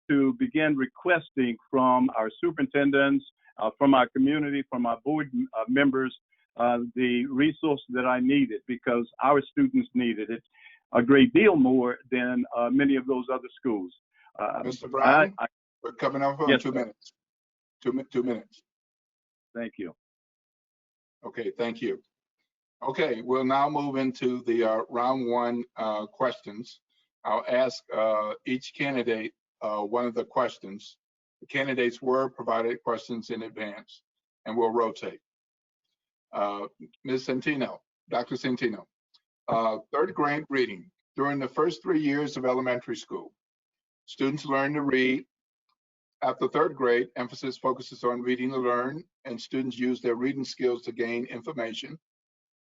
to begin requesting from our superintendents, from our community, from our board members, the resources that I needed, because our students needed it a great deal more than many of those other schools. Mr. Brown, we're coming up on yes, 2 minutes. 2 minutes. Thank you. Okay, thank you. Okay, we'll now move into the round one questions. I'll ask each candidate one of the questions. The candidates were provided questions in advance, and we'll rotate. Ms. Sentino, Dr. Sentino, third grade reading. During the first 3 years of elementary school, students learn to read. After third grade, emphasis focuses on reading to learn, and students use their reading skills to gain information,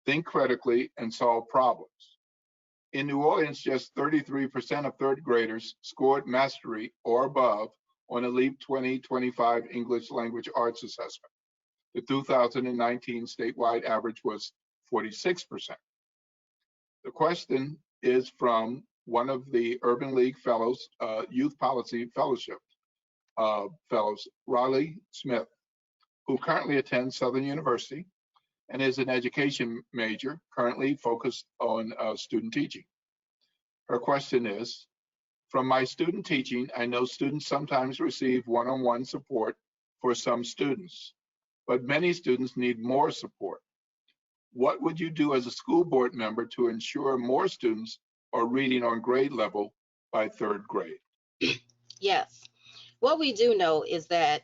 think critically, and solve problems. In New Orleans, just 33% of third graders scored mastery or above on a LEAP 2025 English Language Arts Assessment. The 2019 statewide average was 46%. The question is from one of the Urban League Fellows, Youth Policy Fellowship Fellows, Riley Smith, who currently attends Southern University and is an education major, currently focused on student teaching. Her question is, from my student teaching, I know students sometimes receive one-on-one support for some students, but many students need more support. What would you do as a school board member to ensure more students are reading on grade level by third grade? Yes. What we do know is that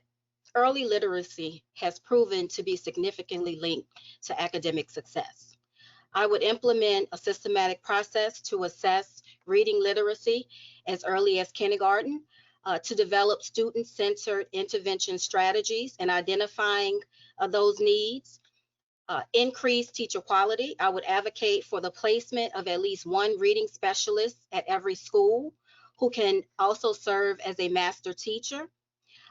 early literacy has proven to be significantly linked to academic success. I would implement a systematic process to assess reading literacy as early as kindergarten, to develop student-centered intervention strategies and identifying those needs. Increase teacher quality. I would advocate for the placement of at least one reading specialist at every school who can also serve as a master teacher.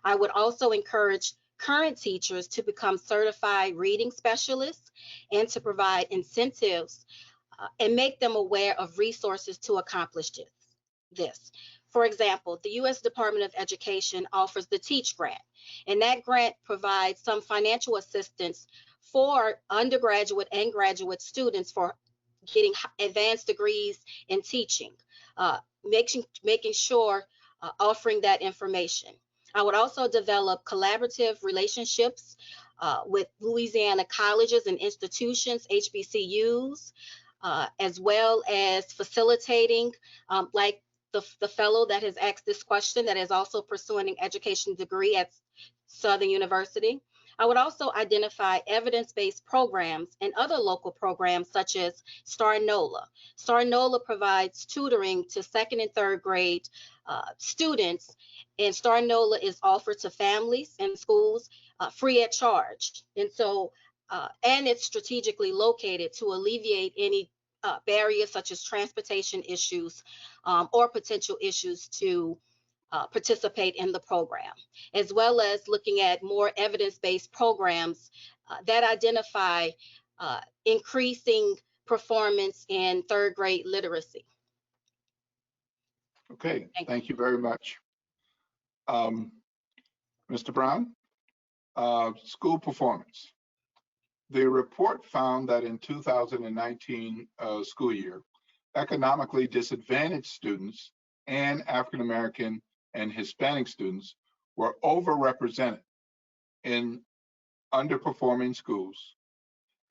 I would also encourage current teachers to become certified reading specialists and to provide incentives and make them aware of resources to accomplish this. For example, the U.S. Department of Education offers the TEACH grant, and that grant provides some financial assistance for undergraduate and graduate students for getting advanced degrees in teaching, making sure offering that information. I would also develop collaborative relationships with Louisiana colleges and institutions, HBCUs, as well as facilitating, like the fellow that has asked this question that is also pursuing an education degree at Southern University. I would also identify evidence-based programs and other local programs such as Star NOLA. Star NOLA provides tutoring to second and third grade students, and Star NOLA is offered to families and schools free at charge. And so, and it's strategically located to alleviate any barriers such as transportation issues or potential issues to participate in the program, as well as looking at more evidence-based programs that identify increasing performance in third grade literacy. Okay, thank you very much. Mr. Brown, school performance. The report found that in 2019 school year, economically disadvantaged students and African-American and Hispanic students were overrepresented in underperforming schools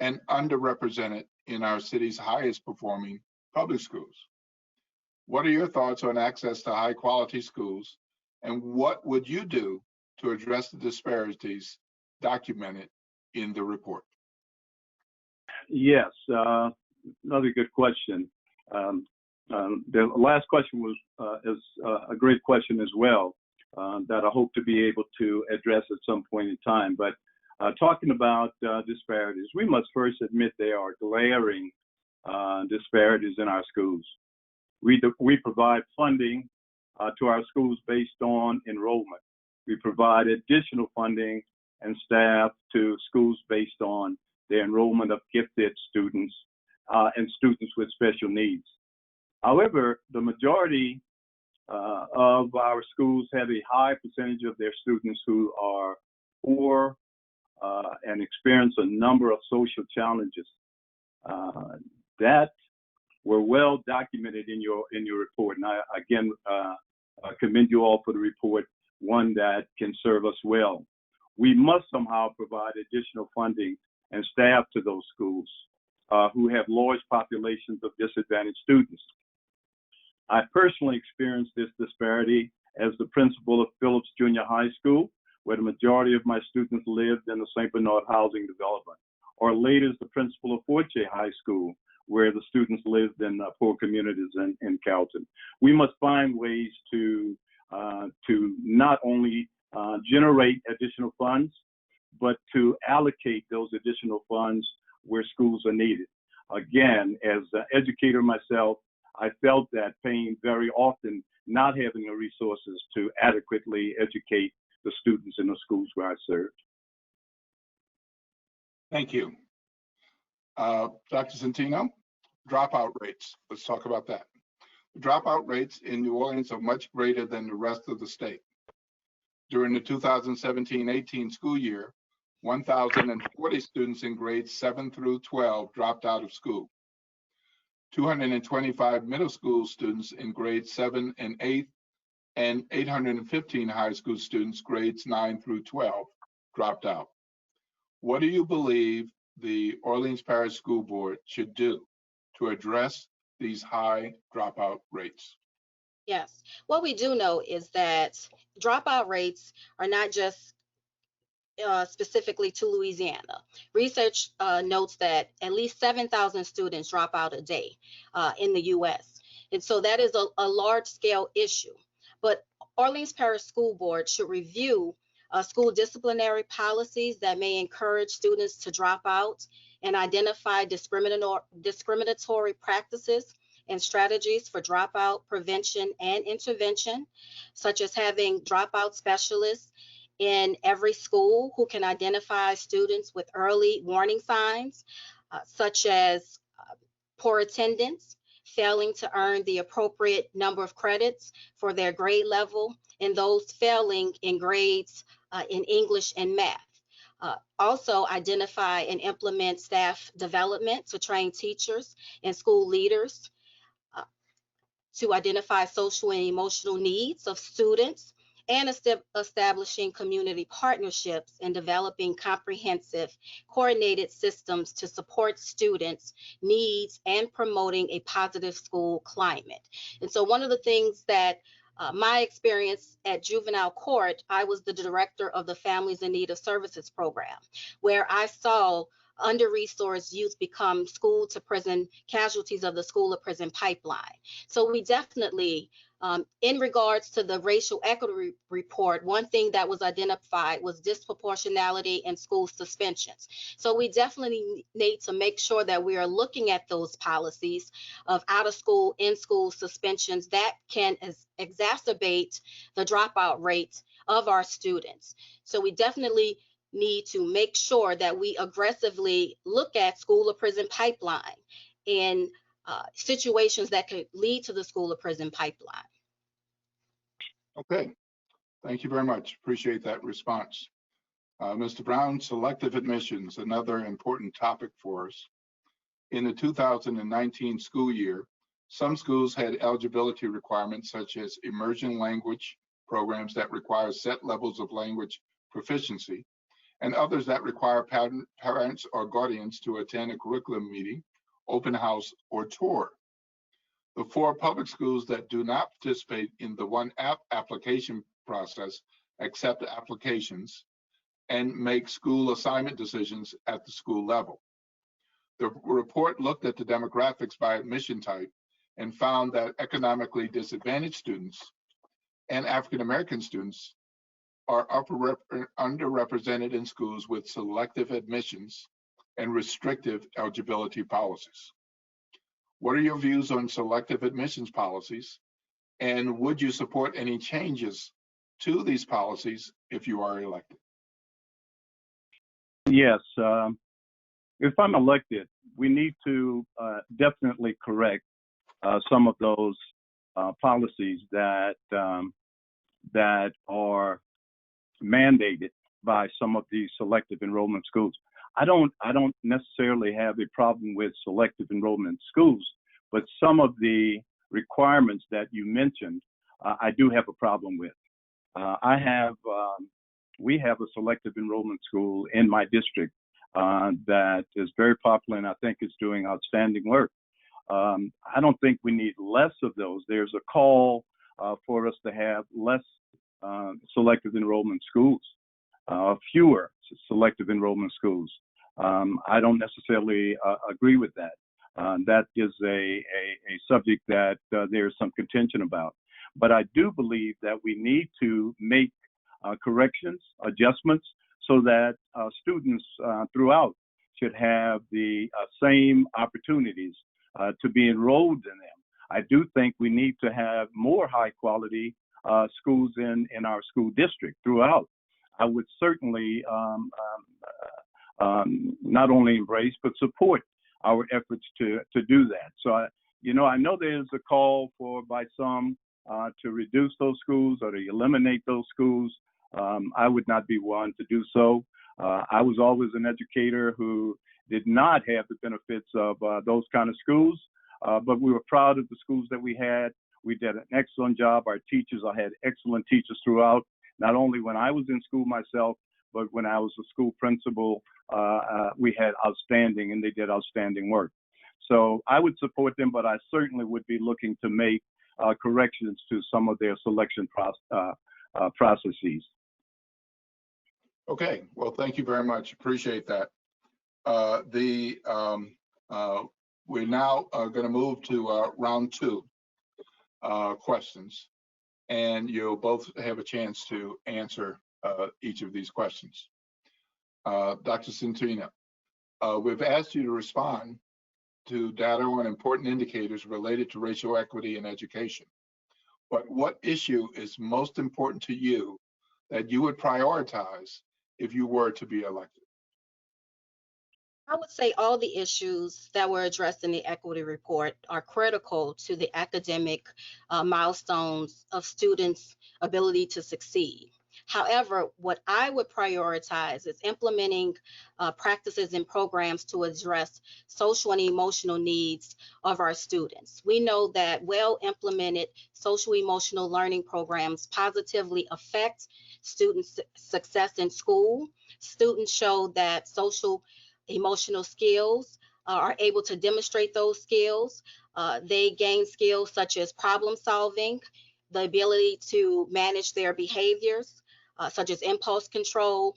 and underrepresented in our city's highest performing public schools. What are your thoughts on access to high quality schools, and what would you do to address the disparities documented in the report? Yes, another good question. The last question is a great question as well, that I hope to be able to address at some point in time. But talking about disparities, we must first admit there are glaring disparities in our schools. We provide funding to our schools based on enrollment. We provide additional funding and staff to schools based on the enrollment of gifted students and students with special needs. However, the majority of our schools have a high percentage of their students who are poor and experience a number of social challenges that were well documented in your report. And I again commend you all for the report, one that can serve us well. We must somehow provide additional funding and staff to those schools who have large populations of disadvantaged students. I personally experienced this disparity as the principal of Phillips Junior High School, where the majority of my students lived in the St. Bernard housing development, or later as the principal of Forte High School, where the students lived in poor communities in Calton. We must find ways to not only generate additional funds, but to allocate those additional funds where schools are needed. Again, as an educator myself, I felt that Payne very often not having the resources to adequately educate the students in the schools where I served. Thank you. Dr. Sentino, dropout rates. Let's talk about that. Dropout rates in New Orleans are much greater than the rest of the state. During the 2017-18 school year, 1,040 students in grades 7 through 12 dropped out of school. 225 middle school students in grades 7 and 8, and 815 high school students grades 9 through 12 dropped out. What do you believe the Orleans Parish School Board should do to address these high dropout rates? Yes, what we do know is that dropout rates are not just specifically to Louisiana. Research notes that at least 7,000 students drop out a day in the US. And so that is a large scale issue. But Orleans Parish School Board should review school disciplinary policies that may encourage students to drop out and identify discriminatory practices and strategies for dropout prevention and intervention, such as having dropout specialists in every school who can identify students with early warning signs, such as poor attendance, failing to earn the appropriate number of credits for their grade level, and those failing in grades in English and math. Also identify and implement staff development to train teachers and school leaders to identify social and emotional needs of students, and establishing community partnerships and developing comprehensive, coordinated systems to support students' needs and promoting a positive school climate. And so one of the things that my experience at juvenile court, I was the director of the Families in Need of Services program, where I saw under-resourced youth become school to prison casualties of the school to prison pipeline. So we definitely, in regards to the racial equity report, one thing that was identified was disproportionality in school suspensions. So we definitely need to make sure that we are looking at those policies of out of school, in school suspensions that can exacerbate the dropout rate of our students. So we definitely need to make sure that we aggressively look at school to prison pipeline in situations that could lead to the school to prison pipeline. Okay, thank you very much. Appreciate that response. Mr. Brown, selective admissions, another important topic for us. In the 2019 school year, some schools had eligibility requirements such as immersion language programs that require set levels of language proficiency, and others that require parents or guardians to attend a curriculum meeting, open house, or tour. The 4 public schools that do not participate in the one app application process accept applications and make school assignment decisions at the school level. The report looked at the demographics by admission type and found that economically disadvantaged students and African American students are underrepresented in schools with selective admissions and restrictive eligibility policies. What are your views on selective admissions policies, and would you support any changes to these policies if you are elected? Yes, if I'm elected, we need to definitely correct some of those policies that that are mandated by some of these selective enrollment schools. I don't necessarily have a problem with selective enrollment schools, but some of the requirements that you mentioned, I do have a problem with. We have a selective enrollment school in my district that is very popular and I think is doing outstanding work. I don't think we need less of those. There's a call for us to have less selective enrollment schools, fewer selective enrollment schools. I don't necessarily agree with that. That is a subject that there's some contention about. But I do believe that we need to make corrections, adjustments, so that students throughout should have the same opportunities to be enrolled in them. I do think we need to have more high quality schools in our school district throughout. I would certainly not only embrace, but support our efforts to do that. So, I know there's a call by some to reduce those schools or to eliminate those schools. I would not be one to do so. I was always an educator who did not have the benefits of those kind of schools, but we were proud of the schools that we had. We did an excellent job. Our teachers, I had excellent teachers throughout, not only when I was in school myself, but when I was a school principal, we had outstanding, and they did outstanding work. So I would support them, but I certainly would be looking to make corrections to some of their selection processes. Okay, well, thank you very much. Appreciate that. We're now going to move to round two questions, and you'll both have a chance to answer each of these questions. Dr. Sentino, we've asked you to respond to data on important indicators related to racial equity in education. But what issue is most important to you that you would prioritize if you were to be elected? I would say all the issues that were addressed in the equity report are critical to the academic milestones of students' ability to succeed. However, what I would prioritize is implementing practices and programs to address social and emotional needs of our students. We know that well-implemented social emotional learning programs positively affect students' success in school. Students show that social emotional skills are able to demonstrate those skills. They gain skills such as problem solving, the ability to manage their behaviors, such as impulse control,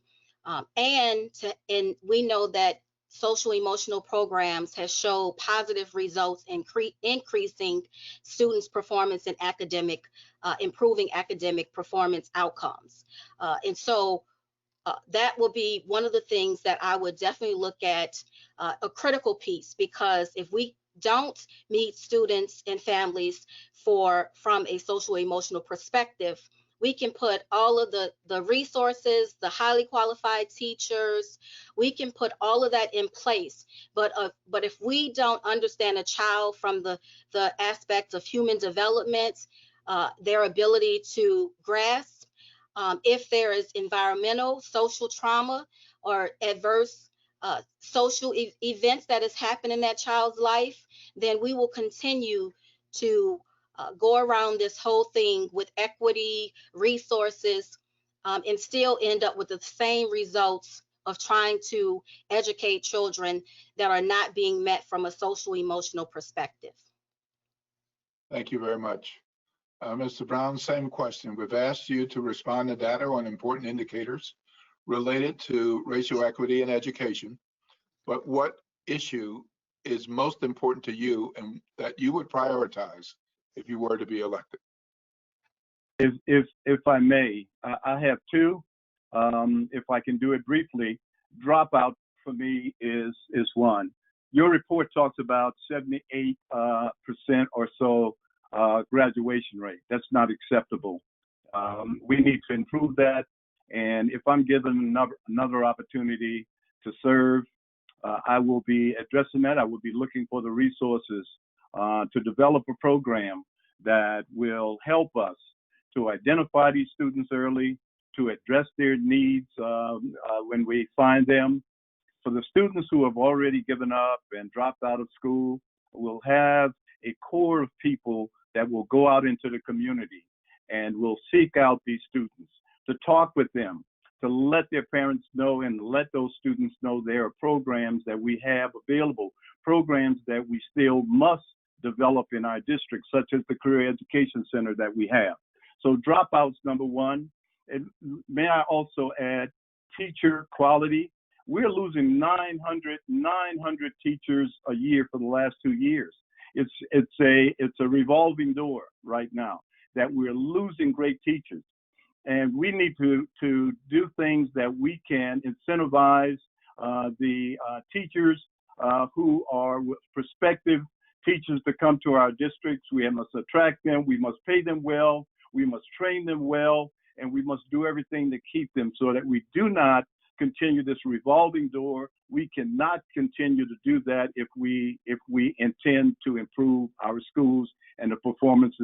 and we know that social emotional programs have shown positive results in increasing students' performance in improving academic performance outcomes. And so that will be one of the things that I would definitely look at, a critical piece, because if we don't meet students and families from a social emotional perspective, we can put all of the resources, the highly qualified teachers, we can put all of that in place. But if we don't understand a child from the aspects of human development, their ability to grasp, if there is environmental, social trauma, or adverse social events that has happened in that child's life, then we will continue to go around this whole thing with equity, resources, and still end up with the same results of trying to educate children that are not being met from a social emotional perspective. Thank you very much. Mr. Brown, same question. We've asked you to respond to data on important indicators related to racial equity in education, but what issue is most important to you and that you would prioritize if you were to be elected? If I may, I have two. If I can do it briefly, dropout for me is one. Your report talks about 78% or so graduation rate. That's not acceptable. We need to improve that. And if I'm given another opportunity to serve, I will be addressing that. I will be looking for the resources to develop a program that will help us to identify these students early, to address their needs when we find them. For the students who have already given up and dropped out of school, we'll have a core of people that will go out into the community and will seek out these students, to talk with them, to let their parents know and let those students know there are programs that we have available, programs that we still must develop in our district, such as the Career Education Center that we have. So dropouts, number one. And may I also add teacher quality? We're losing 900 teachers a year for the last 2 years. It's a revolving door right now that we're losing great teachers. And we need to do things that we can incentivize the teachers who are prospective teachers to come to our districts. We must attract them. We must pay them well. We must train them well. And we must do everything to keep them so that we do not continue this revolving door. We cannot continue to do that if we intend to improve our schools and the performance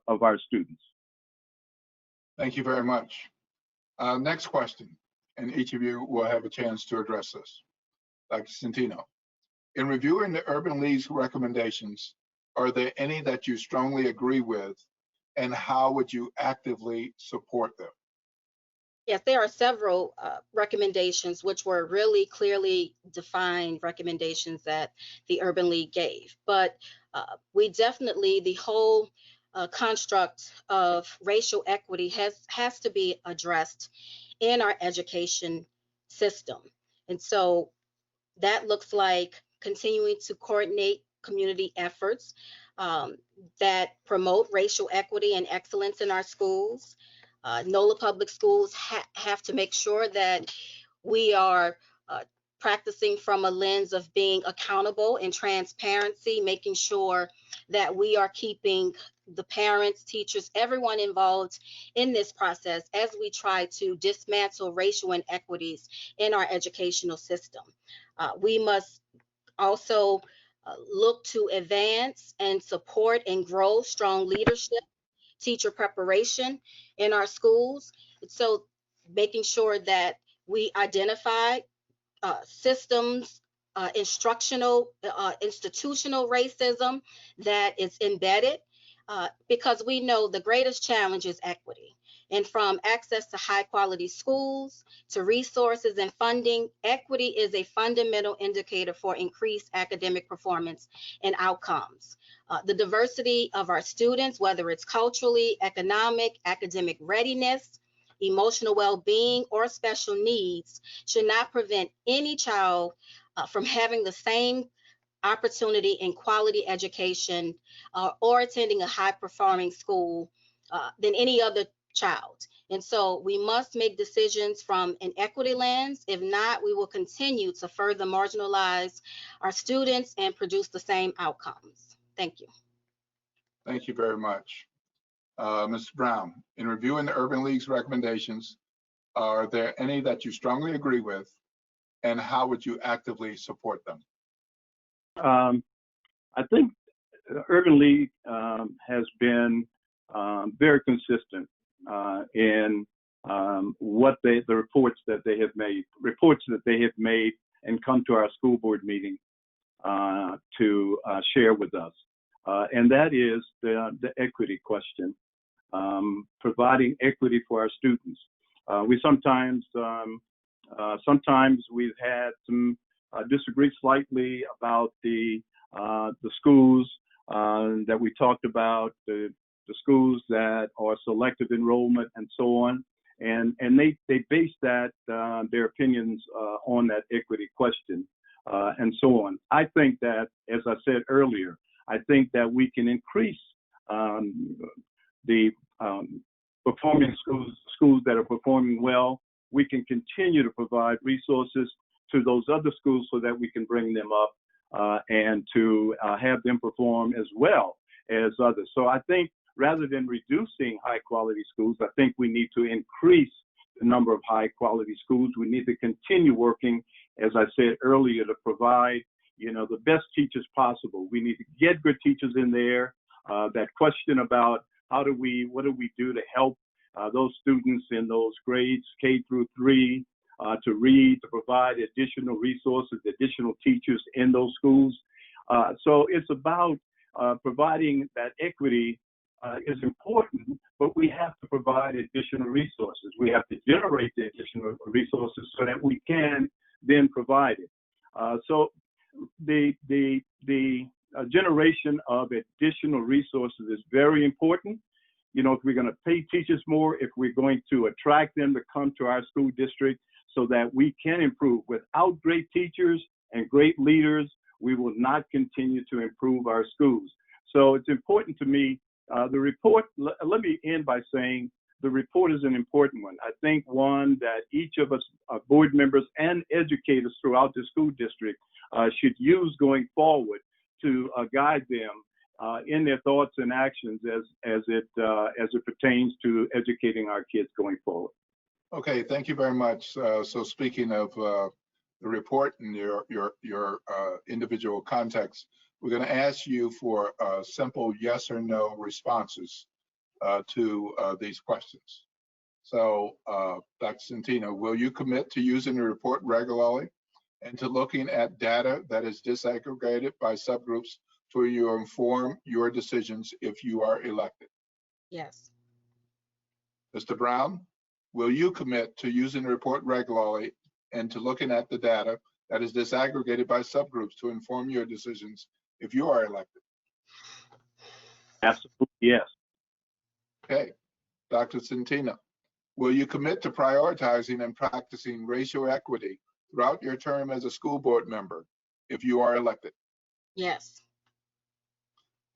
of our students. Thank you very much. Next question, and each of you will have a chance to address this. Dr. Sentino, in reviewing the Urban League's recommendations, are there any that you strongly agree with, and how would you actively support them? Yes, there are several recommendations which were really clearly defined recommendations that the Urban League gave. But we definitely, the whole construct of racial equity has to be addressed in our education system. And so that looks like continuing to coordinate community efforts that promote racial equity and excellence in our schools. NOLA public schools have to make sure that we are practicing from a lens of being accountable and transparency, making sure that we are keeping the parents, teachers, everyone involved in this process as we try to dismantle racial inequities in our educational system. We must also look to advance and support and grow strong leadership, teacher preparation in our schools. So making sure that we identify systems, institutional racism that is embedded, because we know the greatest challenge is equity. And from access to high quality schools to resources and funding, equity is a fundamental indicator for increased academic performance and outcomes. The diversity of our students, whether it's culturally, economic, academic readiness, emotional well-being, or special needs, should not prevent any child from having the same opportunity in quality education or attending a high-performing school than any other child. And so we must make decisions from an equity lens. If not, we will continue to further marginalize our students and produce the same outcomes. Thank you. Thank you very much. Mr. Brown, in reviewing the Urban League's recommendations, are there any that you strongly agree with, and how would you actively support them? I think the Urban League has been very consistent in what the reports that they have made and come to our school board meeting to share with us. And that is the equity question, providing equity for our students. We sometimes we've had some disagree slightly about the schools that we talked about, the schools that are selective enrollment and so on, and they base that their opinions on that equity question and so on. I think that, as I said earlier, I think that we can increase the performing schools that are performing well. We can continue to provide resources to those other schools so that we can bring them up and to have them perform as well as others. So I think rather than reducing high quality schools, I think we need to increase the number of high quality schools. We need to continue working, as I said earlier, to provide the best teachers possible. We need to get good teachers in there that question about what do we do to help those students in those grades K through 3 to read, to provide additional resources, additional teachers in those schools. So it's about providing that equity is important, but we have to provide additional resources. We have to generate the additional resources so that we can then provide it. So the generation of additional resources is very important. You know, if we're going to pay teachers more, if we're going to attract them to come to our school district so that we can improve. Without great teachers and great leaders, we will not continue to improve our schools. So it's important to me. The report, let me end by saying the report is an important one. I think one that each of us, board members and educators throughout the school district should use going forward to guide them in their thoughts and actions as it pertains to educating our kids going forward. Okay, thank you very much. So speaking of the report and your individual context, we're going to ask you for simple yes or no responses to these questions. So, Dr. Sentino, will you commit to using the report regularly and to looking at data that is disaggregated by subgroups to inform your decisions if you are elected? Yes. Mr. Brown, will you commit to using the report regularly and to looking at the data that is disaggregated by subgroups to inform your decisions if you are elected? Absolutely, yes. Okay. Dr. Sentino, will you commit to prioritizing and practicing racial equity throughout your term as a school board member if you are elected? Yes.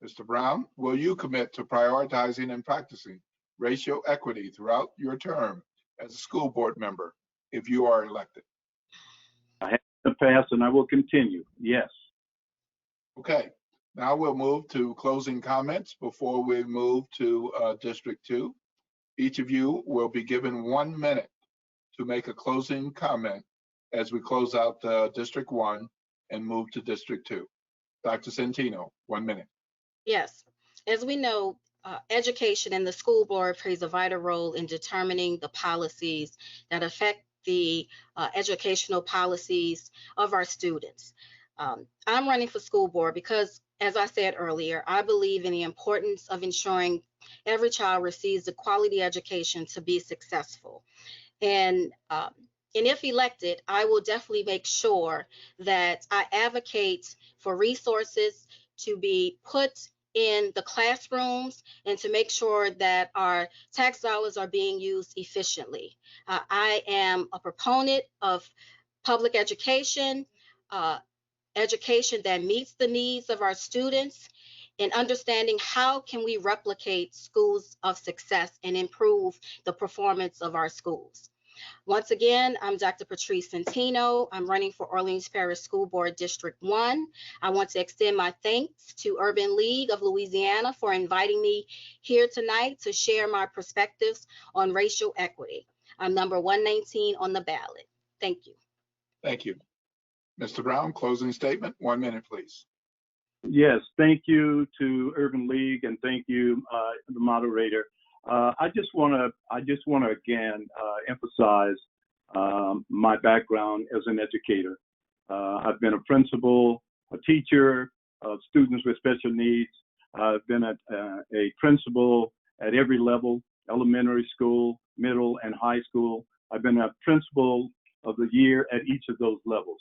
Mr. Brown, will you commit to prioritizing and practicing racial equity throughout your term as a school board member if you are elected? I have in the past and I will continue, yes. Okay, now we'll move to closing comments before we move to District 2. Each of you will be given 1 minute to make a closing comment as we close out District 1 and move to District 2. Dr. Sentino, 1 minute. Yes. As we know, education and the school board plays a vital role in determining the policies that affect the educational policies of our students. I'm running for school board because, as I said earlier, I believe in the importance of ensuring every child receives a quality education to be successful. And if elected, I will definitely make sure that I advocate for resources to be put in the classrooms and to make sure that our tax dollars are being used efficiently. I am a proponent of public education, education that meets the needs of our students, and understanding how can we replicate schools of success and improve the performance of our schools. Once again, I'm Dr. Patrice Sentino. I'm running for Orleans Parish School Board District 1. I want to extend my thanks to Urban League of Louisiana for inviting me here tonight to share my perspectives on racial equity. I'm number 119 on the ballot. Thank you. Thank you. Mr. Brown, closing statement, 1 minute, please. Yes, thank you to Urban League and thank you, the moderator. I just want to again emphasize my background as an educator. I've been a principal, a teacher of students with special needs. I've been a principal at every level, elementary school, middle, and high school. I've been a principal of the year at each of those levels.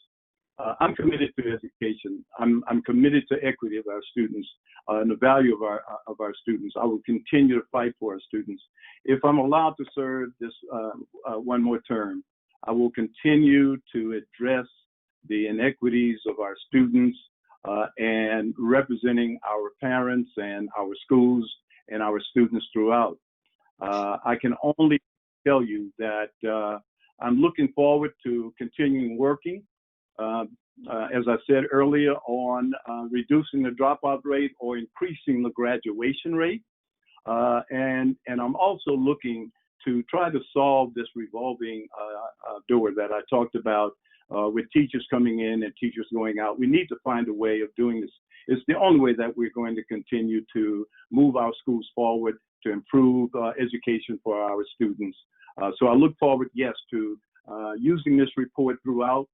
I'm committed to education. I'm committed to equity of our students and the value of our students. I will continue to fight for our students. If I'm allowed to serve this one more term, I will continue to address the inequities of our students and representing our parents and our schools and our students throughout. I can only tell you that I'm looking forward to continuing working. As I said earlier, on reducing the dropout rate or increasing the graduation rate. And I'm also looking to try to solve this revolving door that I talked about with teachers coming in and teachers going out. We need to find a way of doing this. It's the only way that we're going to continue to move our schools forward, to improve education for our students. So I look forward, yes, to using this report throughout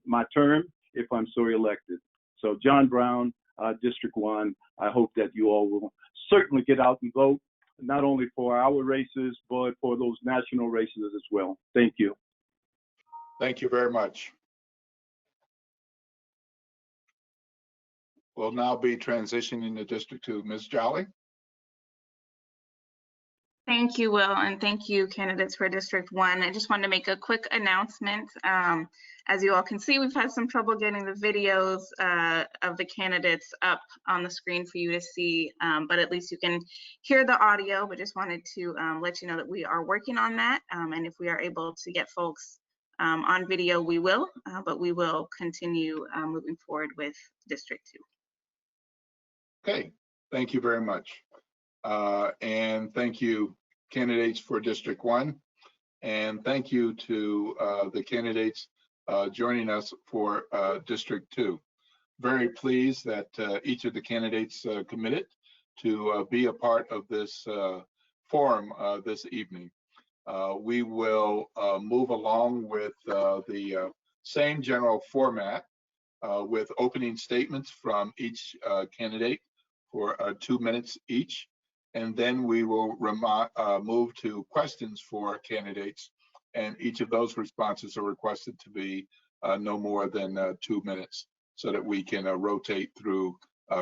my term if I'm so elected. So John Brown, District 1, I hope that you all will certainly get out and vote, not only for our races, but for those national races as well. Thank you. Thank you very much. We'll now be transitioning to District 2. Ms. Jolly? Thank you, Will, and thank you, candidates for District 1. I just wanted to make a quick announcement. As you all can see, we've had some trouble getting the videos of the candidates up on the screen for you to see, but at least you can hear the audio. But just wanted to let you know that we are working on that, and if we are able to get folks on video, we will, but we will continue moving forward with District 2. Okay, thank you very much. And thank you, candidates for District 1. And thank you to the candidates joining us for District 2. Very pleased that each of the candidates committed to be a part of this forum this evening. We will move along with the same general format with opening statements from each candidate for 2 minutes each. And then we will move to questions for candidates. And each of those responses are requested to be no more than 2 minutes so that we can rotate through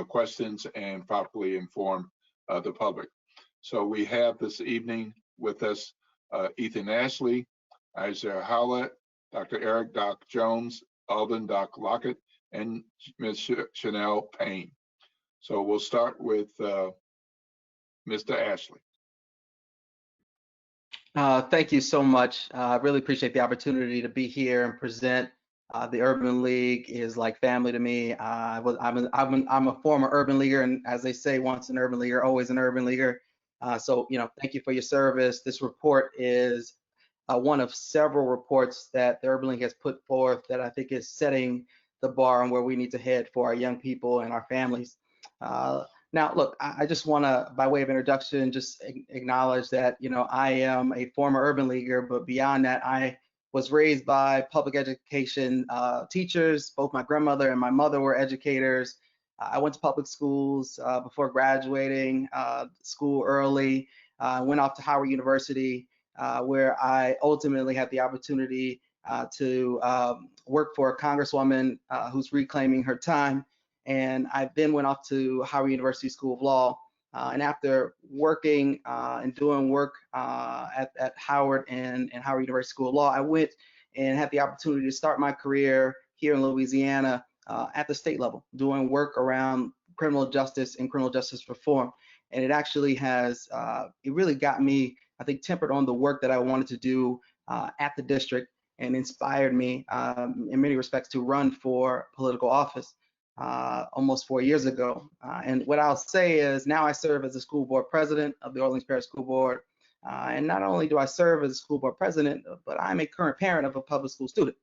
questions and properly inform the public. So we have this evening with us Ethan Ashley, Asya Howlette, Dr. Eric Doc Jones, Aldine Doc Lockett, and Ms. Chanel Payne. So we'll start with Mr. Ashley. Thank you so much. I really appreciate the opportunity to be here and present. The Urban League is like family to me. I'm a former Urban Leaguer, and as they say, once an Urban Leaguer, always an Urban Leaguer. So, thank you for your service. This report is one of several reports that the Urban League has put forth that I think is setting the bar on where we need to head for our young people and our families. Now, look, I just want to, by way of introduction, just acknowledge that, I am a former Urban Leaguer, but beyond that, I was raised by public education teachers. Both my grandmother and my mother were educators. I went to public schools before graduating school early. Went off to Howard University, where I ultimately had the opportunity to work for a congresswoman who's reclaiming her time. And I then went off to Howard University School of Law. And after working and doing work at Howard and Howard University School of Law, I went and had the opportunity to start my career here in Louisiana at the state level, doing work around criminal justice and criminal justice reform. And it actually has, it really got me, I think, tempered on the work that I wanted to do at the district and inspired me in many respects to run for political office. Almost 4 years ago. And what I'll say is now I serve as the school board president of the Orleans Parish School Board. And not only do I serve as a school board president, but I'm a current parent of a public school student.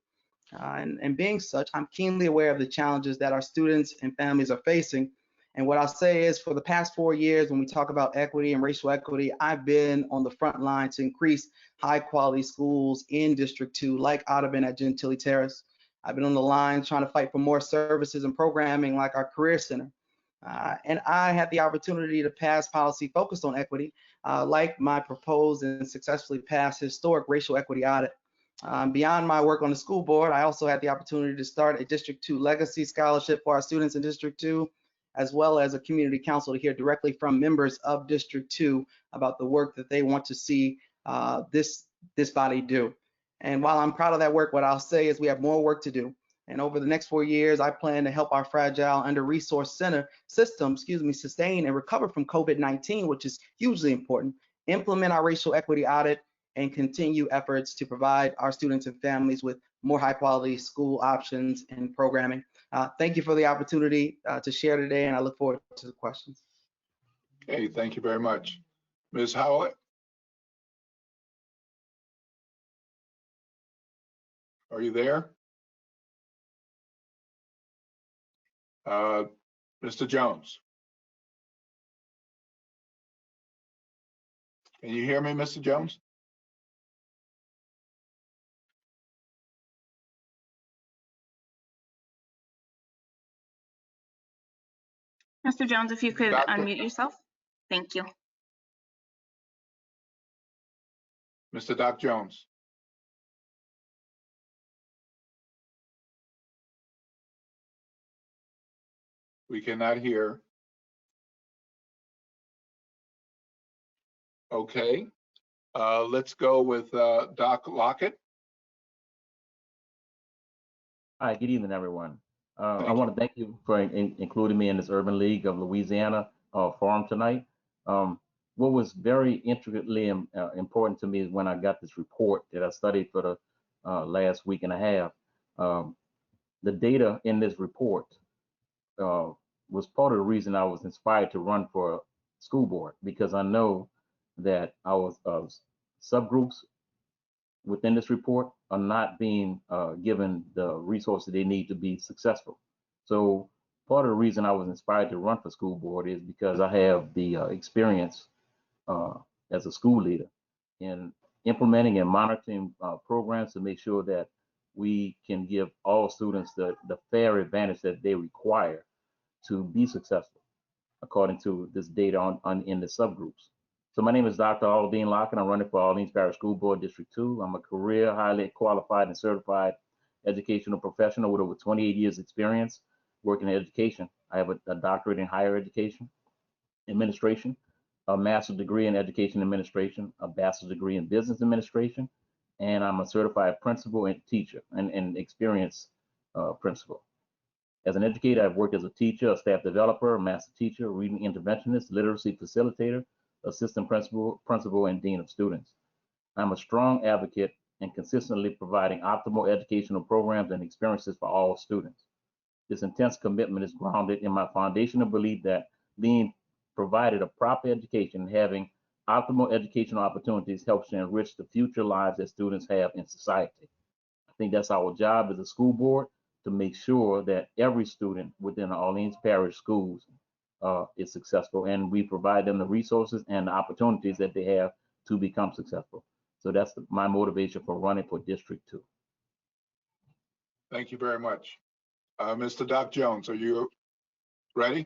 And being such, I'm keenly aware of the challenges that our students and families are facing. And what I'll say is for the past 4 years, when we talk about equity and racial equity, I've been on the front line to increase high quality schools in District 2, like Audubon at Gentilly Terrace. I've been on the line trying to fight for more services and programming like our Career Center. And I had the opportunity to pass policy focused on equity, like my proposed and successfully passed historic racial equity audit. Beyond my work on the school board, I also had the opportunity to start a District 2 legacy scholarship for our students in District 2, as well as a community council to hear directly from members of District 2 about the work that they want to see this body do. And while I'm proud of that work, what I'll say is we have more work to do. And over the next 4 years, I plan to help our fragile, under-resourced system, sustain and recover from COVID-19, which is hugely important, implement our racial equity audit, and continue efforts to provide our students and families with more high-quality school options and programming. Thank you for the opportunity to share today, and I look forward to the questions. Okay, thank you very much. Ms. Howlette? Are you there? Mr. Jones. Can you hear me, Mr. Jones? Mr. Jones, if you could Dr. unmute yourself. Thank you. Mr. Doc Jones. We cannot hear. Okay, let's go with Doc Lockett. Hi, good evening, everyone. I Thank want to thank you for including me in this Urban League of Louisiana forum tonight. What was very intricately important to me is when I got this report that I studied for the last week and a half. The data in this report was part of the reason I was inspired to run for school board, because I know that our subgroups within this report are not being given the resources they need to be successful. So part of the reason I was inspired to run for school board is because I have the experience as a school leader in implementing and monitoring programs to make sure that we can give all students the fair advantage that they require to be successful, according to this data in the subgroups. So my name is Dr. Aldine Lockett. I'm running for Orleans Parish School Board District 2. I'm a career, highly qualified and certified educational professional with over 28 years experience working in education. I have a doctorate in higher education administration, a master's degree in education administration, a bachelor's degree in business administration, and I'm a certified principal and teacher and experienced principal. As an educator, I've worked as a teacher, a staff developer, a master teacher, reading interventionist, literacy facilitator, assistant principal, and dean of students. I'm a strong advocate in consistently providing optimal educational programs and experiences for all students. This intense commitment is grounded in my foundational belief that being provided a proper education and having optimal educational opportunities helps to enrich the future lives that students have in society. I think that's our job as a school board, to make sure that every student within the Orleans Parish schools is successful, and we provide them the resources and the opportunities that they have to become successful. So that's my motivation for running for District 2. Thank you very much. Mr. Doc Jones, are you ready?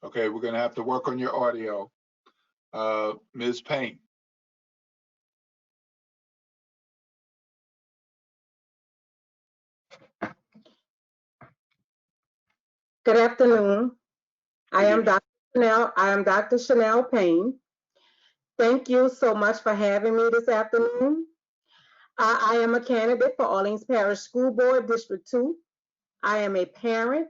Okay, we're gonna have to work on your audio. Ms. Payne. Good afternoon. I am Dr. Chanel Payne. Thank you so much for having me this afternoon. I am a candidate for Orleans Parish School Board District 2. I am a parent,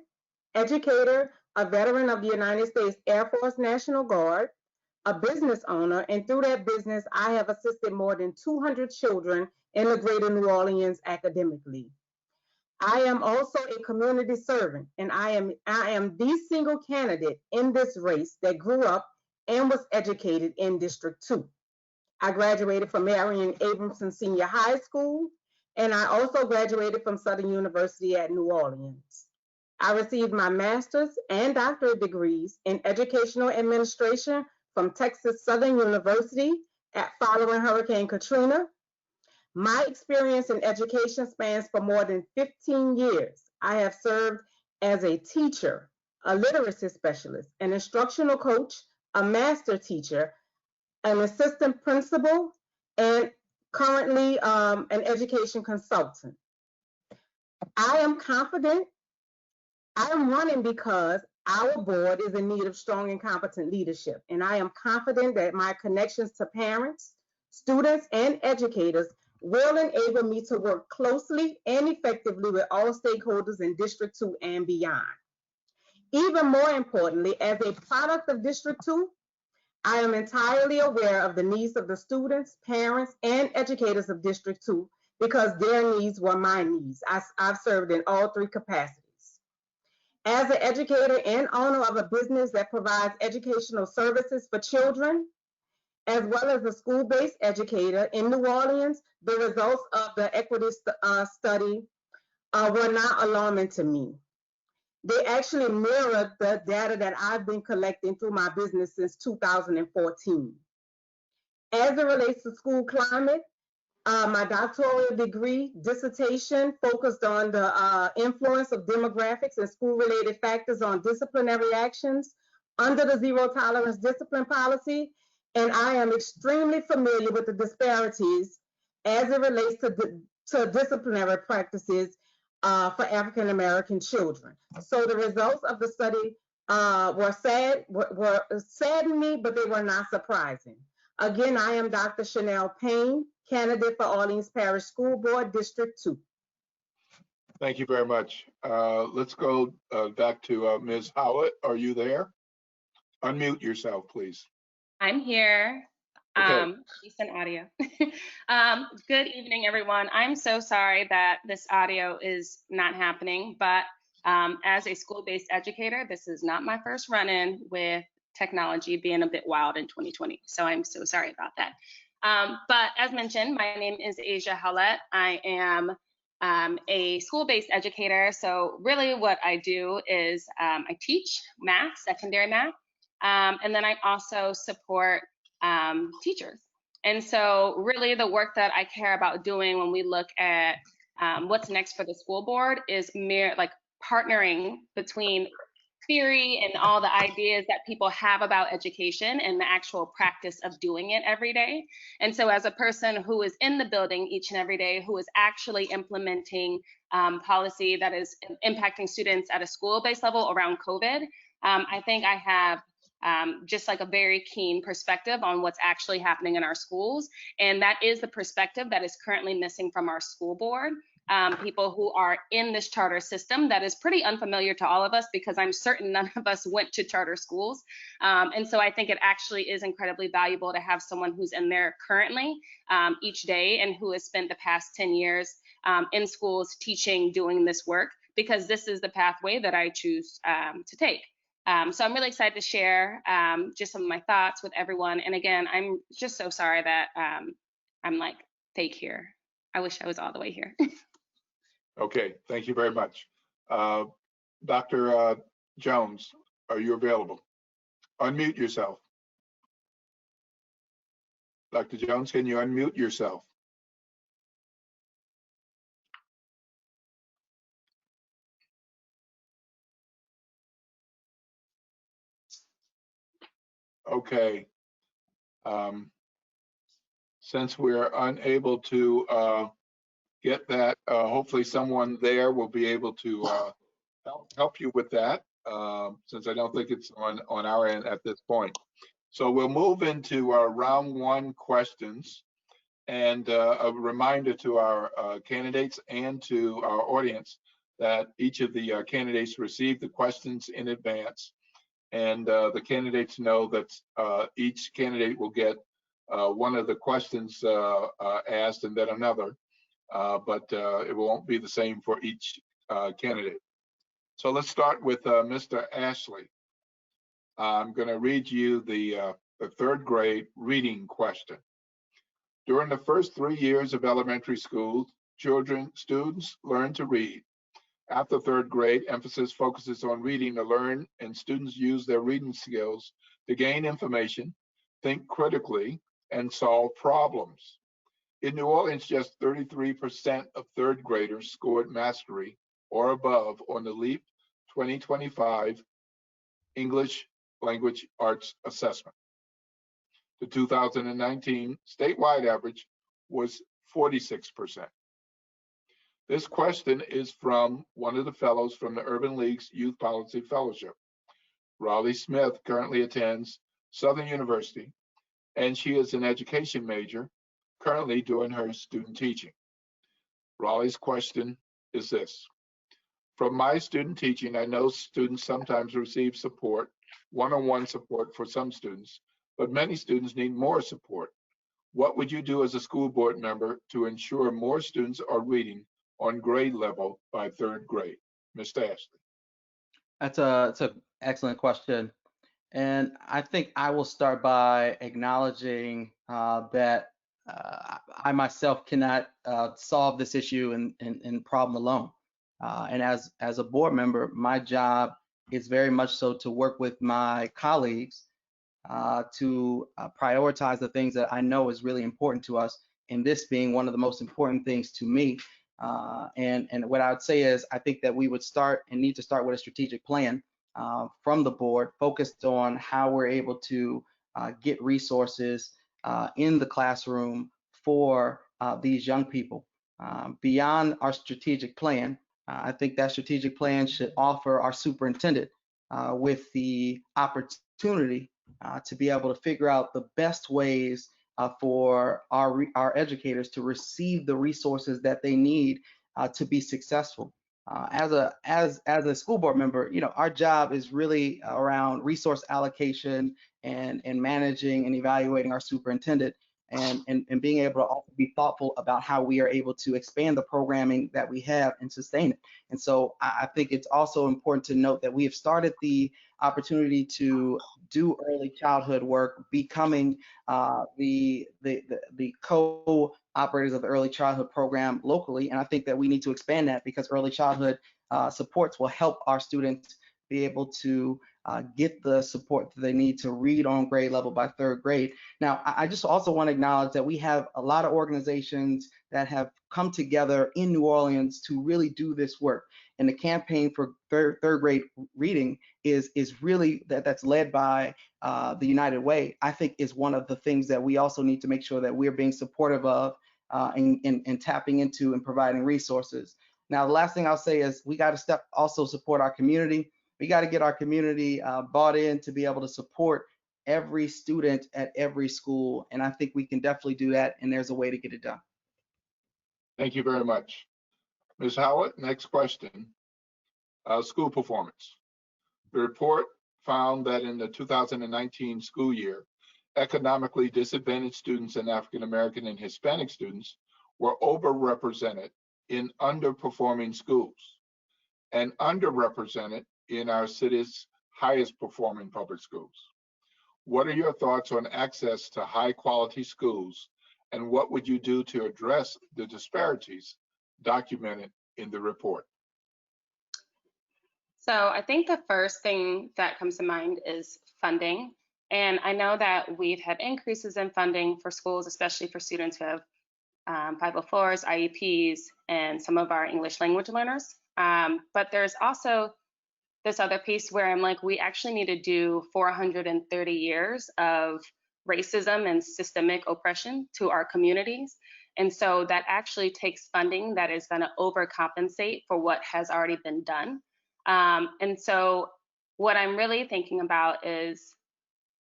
educator, a veteran of the United States Air Force National Guard, a business owner, and through that business, I have assisted more than 200 children in the greater New Orleans academically. I am also a community servant, and I am the single candidate in this race that grew up and was educated in District 2. I graduated from Marion Abramson Senior High School, and I also graduated from Sutton University at New Orleans. I received my master's and doctorate degrees in educational administration from Texas Southern University following Hurricane Katrina. My experience in education spans for more than 15 years. I have served as a teacher, a literacy specialist, an instructional coach, a master teacher, an assistant principal, and currently an education consultant. I am confident. I am running because our board is in need of strong and competent leadership, and I am confident that my connections to parents, students, and educators will enable me to work closely and effectively with all stakeholders in District 2 and beyond. Even more importantly, as a product of District 2, I am entirely aware of the needs of the students, parents, and educators of District 2 because their needs were my needs. I've served in all three capacities. As an educator and owner of a business that provides educational services for children, as well as a school-based educator in New Orleans, the results of the equity study were not alarming to me. They actually mirrored the data that I've been collecting through my business since 2014. As it relates to school climate, my doctoral degree dissertation focused on the influence of demographics and school-related factors on disciplinary actions under the zero tolerance discipline policy, and I am extremely familiar with the disparities as it relates to disciplinary practices for African American children. So the results of the study were saddening me, but they were not surprising. Again, I am Dr. Chanel Payne, candidate for Orleans Parish School Board, District 2. Thank you very much. Let's go back to Ms. Howlette. Are you there? Unmute yourself, please. I'm here. Okay. Decent audio. Good evening, everyone. I'm so sorry that this audio is not happening, but as a school-based educator, this is not my first run-in with technology being a bit wild in 2020. So I'm so sorry about that. But as mentioned, my name is Asya Howlette. I am a school-based educator. So really what I do is I teach math, secondary math, and then I also support teachers. And so really the work that I care about doing when we look at what's next for the school board is partnering between theory and all the ideas that people have about education and the actual practice of doing it every day. And so as a person who is in the building each and every day, who is actually implementing policy that is impacting students at a school-based level around COVID, I think I have just like a very keen perspective on what's actually happening in our schools. And that is the perspective that is currently missing from our school board. People who are in this charter system that is pretty unfamiliar to all of us because I'm certain none of us went to charter schools. And so I think it actually is incredibly valuable to have someone who's in there currently each day and who has spent the past 10 years in schools teaching, doing this work, because this is the pathway that I choose to take. So I'm really excited to share just some of my thoughts with everyone. And again, I'm just so sorry that I'm like fake here. I wish I was all the way here. Okay, thank you very much. Dr. Jones, are you available? Unmute yourself. Dr. Jones, can you unmute yourself? Okay. Since we're unable to get that, hopefully someone there will be able to help you with that, since I don't think it's on our end at this point. So we'll move into our round one questions, and a reminder to our candidates and to our audience that each of the candidates received the questions in advance, and the candidates know that each candidate will get one of the questions asked and then another, but it won't be the same for each candidate. So let's start with Mr. Ashley. I'm going to read you the third grade reading question. During the first 3 years of elementary school, students learn to read. After third grade, emphasis focuses on reading to learn, and students use their reading skills to gain information, think critically, and solve problems. In New Orleans, just 33% of third graders scored mastery or above on the LEAP 2025 English Language Arts Assessment. The 2019 statewide average was 46%. This question is from one of the fellows from the Urban League's Youth Policy Fellowship. Raleigh Smith currently attends Southern University, and she is an education major, currently doing her student teaching. Raleigh's question is this: from my student teaching, I know students sometimes receive support, one-on-one support for some students, but many students need more support. What would you do as a school board member to ensure more students are reading on grade level by third grade? Mr. Ashley. That's an excellent question. And I think I will start by acknowledging that I myself cannot solve this issue and problem alone. And as a board member, my job is very much so to work with my colleagues to prioritize the things that I know is really important to us, and this being one of the most important things to me. And what I would say is, I think that we would start and need to start with a strategic plan from the board, focused on how we're able to get resources in the classroom for these young people. Beyond our strategic plan, I think that strategic plan should offer our superintendent with the opportunity to be able to figure out the best ways for our educators to receive the resources that they need to be successful. As a school board member, our job is really around resource allocation and managing and evaluating our superintendent, and being able to also be thoughtful about how we are able to expand the programming that we have and sustain it. And so I think it's also important to note that we have started the opportunity to do early childhood work, becoming the co-operators of the early childhood program locally. And I think that we need to expand that, because early childhood supports will help our students be able to get the support that they need to read on grade level by 3rd grade. Now, I just also want to acknowledge that we have a lot of organizations that have come together in New Orleans to really do this work. And the campaign for third grade reading is really that's led by the United Way, I think is one of the things that we also need to make sure that we're being supportive of and tapping into and providing resources. Now, the last thing I'll say is we got to also support our community. We got to get our community bought in to be able to support every student at every school. And I think we can definitely do that, and there's a way to get it done. Thank you very much. Ms. Howlette, next question. School performance. The report found that in the 2019 school year, economically disadvantaged students and African American and Hispanic students were overrepresented in underperforming schools and underrepresented in our city's highest performing public schools. What are your thoughts on access to high quality schools, and what would you do to address the disparities documented in the report? So I think the first thing that comes to mind is funding. And I know that we've had increases in funding for schools, especially for students who have 504s, IEPs, and some of our English language learners. But there's also this other piece where I'm like, we actually need to do 430 years of racism and systemic oppression to our communities. And so that actually takes funding that is going to overcompensate for what has already been done. And so what I'm really thinking about is,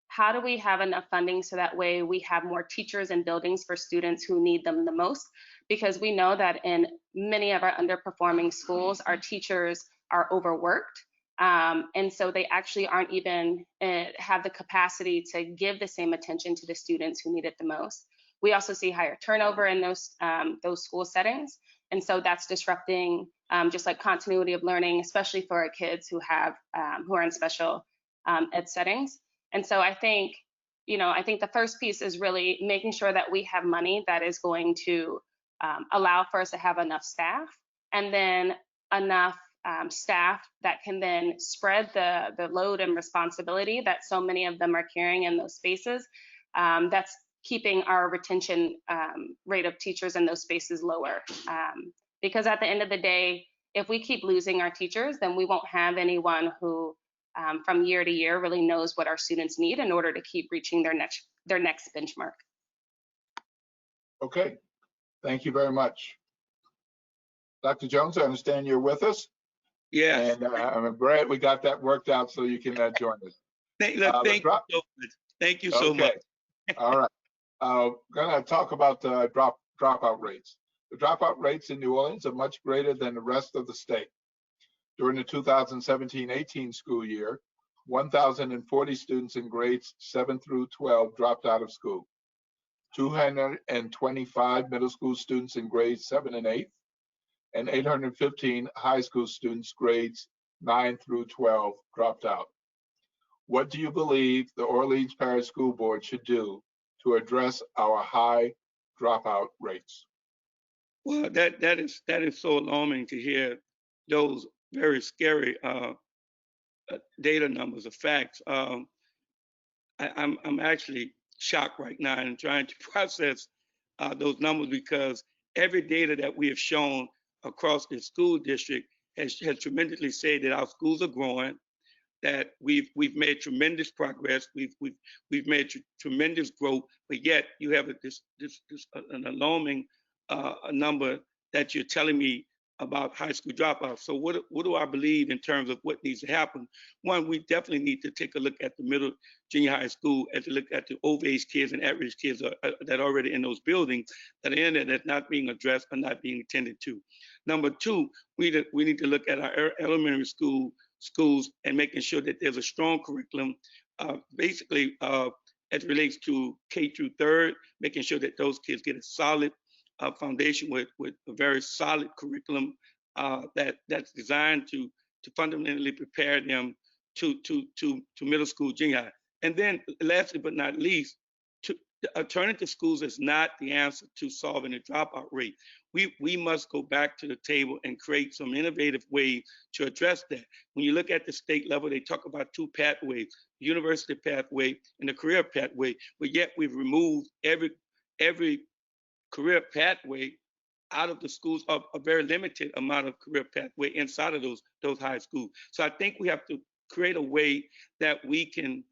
how do we have enough funding so that way we have more teachers and buildings for students who need them the most? Because we know that in many of our underperforming schools, our teachers are overworked. And so they actually aren't even have the capacity to give the same attention to the students who need it the most. We also see higher turnover in those school settings. And so that's disrupting just like continuity of learning, especially for our kids who have who are in special ed settings. And so I think, I think the first piece is really making sure that we have money that is going to allow for us to have enough staff, and then enough staff that can then spread the load and responsibility that so many of them are carrying in those spaces. That's keeping our retention rate of teachers in those spaces lower. Because at the end of the day, if we keep losing our teachers, then we won't have anyone who from year to year really knows what our students need in order to keep reaching their next benchmark. Okay, thank you very much. Dr. Jones, I understand you're with us. Yes. And I'm glad we got that worked out so you can join us. Thank you so much. Thank you so much. All right. Going to talk about the dropout rates. The dropout rates in New Orleans are much greater than the rest of the state. During the 2017-18 school year, 1,040 students in grades 7 through 12 dropped out of school. 225 middle school students in grades 7 and 8, and 815 high school students grades 9 through 12 dropped out. What do you believe the Orleans Parish School Board should do to address our high dropout rates? Well, that is so alarming to hear those very scary data numbers or facts. I'm actually shocked right now and trying to process those numbers, because every data that we have shown across the school district has tremendously said that our schools are growing, that we've made tremendous progress, we've made tremendous growth, but yet you have an alarming number that you're telling me about high school dropouts. So what do I believe in terms of what needs to happen? One, we definitely need to take a look at the middle junior high school, as we look at the overage kids and average kids that are already in those buildings that are in there that's not being addressed or not being attended to. Number two, we need to look at our elementary schools and making sure that there's a strong curriculum, basically as it relates to K through third, making sure that those kids get a solid foundation with a very solid curriculum that's designed to fundamentally prepare them to middle school, junior high. And then lastly but not least, the alternative schools is not the answer to solving the dropout rate. We must go back to the table and create some innovative ways to address that. When you look at the state level, they talk about two pathways, the university pathway and the career pathway, but yet we've removed every career pathway out of the schools, a very limited amount of career pathway inside of those high schools. So I think we have to create a way that we can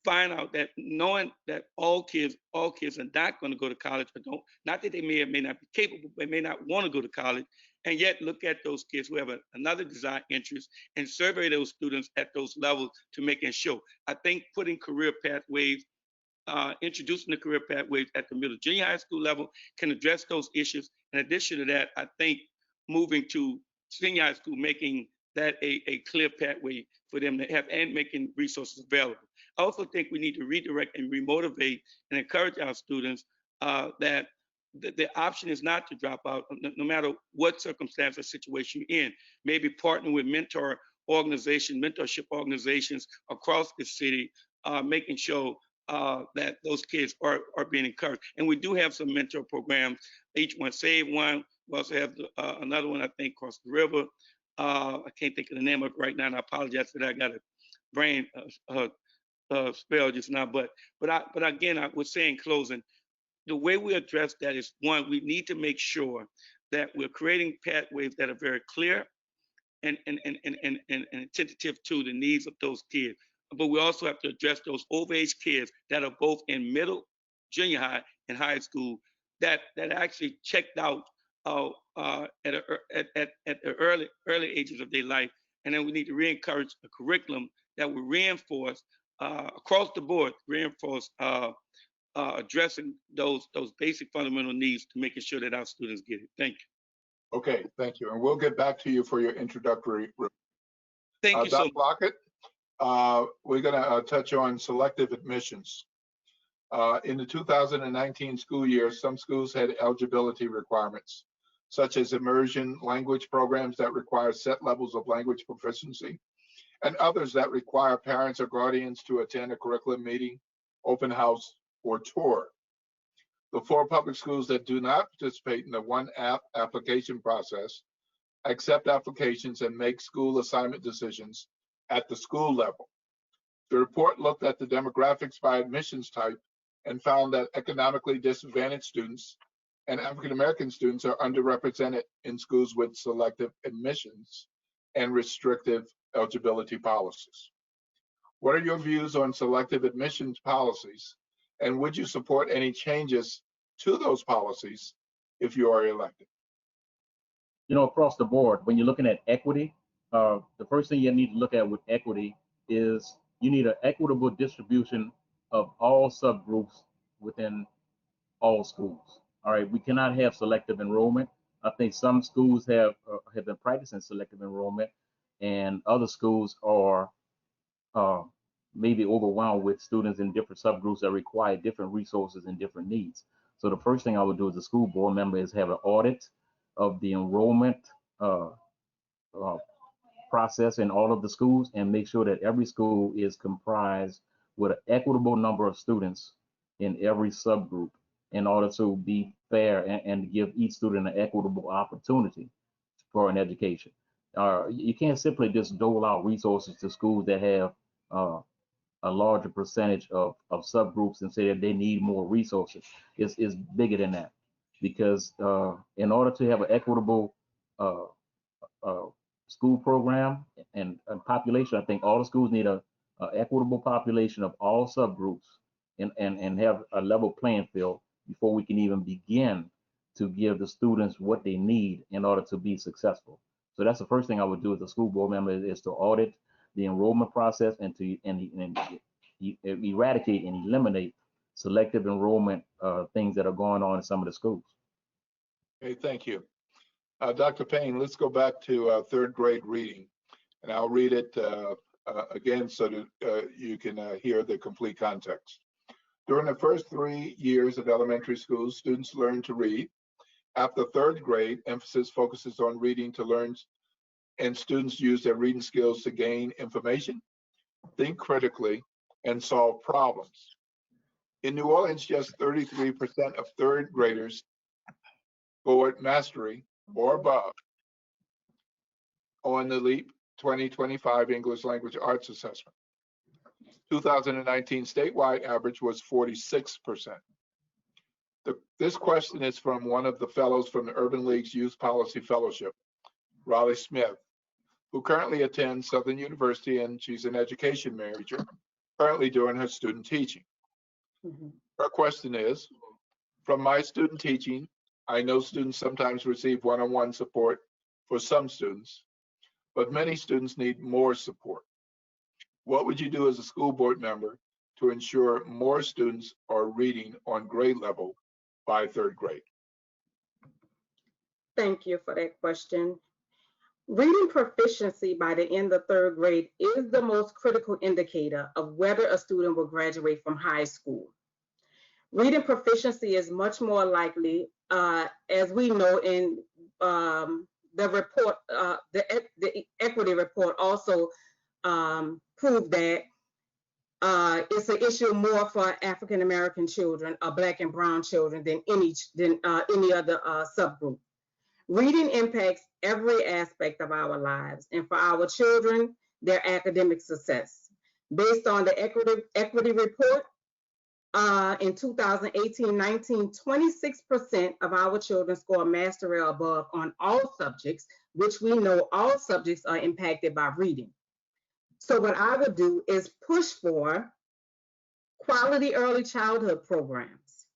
find out that, knowing that all kids are not going to go to college, or don't, not that they may or may not be capable, but may not want to go to college, and yet look at those kids who have another desired interest and survey those students at those levels to making sure. I think putting career pathways, introducing the career pathways at the middle junior high school level can address those issues. In addition to that, I think moving to senior high school, making that a clear pathway for them to have, and making resources available. I also think we need to redirect and remotivate and encourage our students that the option is not to drop out, no matter what circumstance or situation you're in. Maybe partner with mentorship organizations across the city, making sure that those kids are being encouraged. And we do have some mentor programs. Each one Save One. We also have another one, I think, across the river. I can't think of the name of it right now, and I apologize for that. I got a brain spell just now. But again, I would say in closing, the way we address that is, one, we need to make sure that we're creating pathways that are very clear and attentive to the needs of those kids. But we also have to address those overage kids that are both in middle, junior high, and high school that actually checked out at the early ages of their life. And then we need to re-encourage a curriculum that will reinforce across the board, addressing those basic fundamental needs to making sure that our students get it. Thank you. Okay, thank you. And we'll get back to you for your introductory. Thank you so much. Dr. Lockett, we're going to touch on selective admissions. In the 2019 school year, some schools had eligibility requirements, such as immersion language programs that require set levels of language proficiency, and others that require parents or guardians to attend a curriculum meeting, open house, or tour. The 4 public schools that do not participate in the one app application process accept applications and make school assignment decisions at the school level. The report looked at the demographics by admissions type and found that economically disadvantaged students and African American students are underrepresented in schools with selective admissions and restrictive eligibility policies. What are your views on selective admissions policies, and would you support any changes to those policies if you are elected? You know, across the board, when you're looking at equity, the first thing you need to look at with equity is you need an equitable distribution of all subgroups within all schools. All right, we cannot have selective enrollment. I think some schools have been practicing selective enrollment, and other schools are maybe overwhelmed with students in different subgroups that require different resources and different needs. So the first thing I would do as a school board member is have an audit of the enrollment process in all of the schools and make sure that every school is comprised with an equitable number of students in every subgroup in order to be fair and give each student an equitable opportunity for an education. You can't simply just dole out resources to schools that have a larger percentage of subgroups and say that they need more resources. It's bigger than that, because in order to have an equitable school program and population, I think all the schools need a equitable population of all subgroups and have a level playing field before we can even begin to give the students what they need in order to be successful. So that's the first thing I would do as a school board member, is to audit the enrollment process and to eradicate and eliminate selective enrollment things that are going on in some of the schools. Okay, thank you. Dr. Payne, let's go back to third grade reading, and I'll read it again so that you can hear the complete context. During the first 3 years of elementary school, students learn to read. After third grade, emphasis focuses on reading to learn, and students use their reading skills to gain information, think critically, and solve problems. In New Orleans, just 33% of third graders scored mastery or above on the LEAP 2025 English Language Arts Assessment. 2019 statewide average was 46%. This question is from one of the fellows from the Urban League's Youth Policy Fellowship, Raleigh Smith, who currently attends Southern University, and she's an education major, currently doing her student teaching. Her question is, from my student teaching, I know students sometimes receive one-on-one support for some students, but many students need more support. What would you do as a school board member to ensure more students are reading on grade level by third grade? Thank you for that question. Reading proficiency by the end of third grade is the most critical indicator of whether a student will graduate from high school. Reading proficiency is much more likely, as we know in the report, the equity report also proved that it's an issue more for African American children, Black and Brown children, than any other subgroup. Reading impacts every aspect of our lives, and for our children, their academic success. Based on the equity report, in 2018-19, 26% of our children score mastery or above on all subjects, which we know all subjects are impacted by reading. So what I would do is push for quality early childhood programs,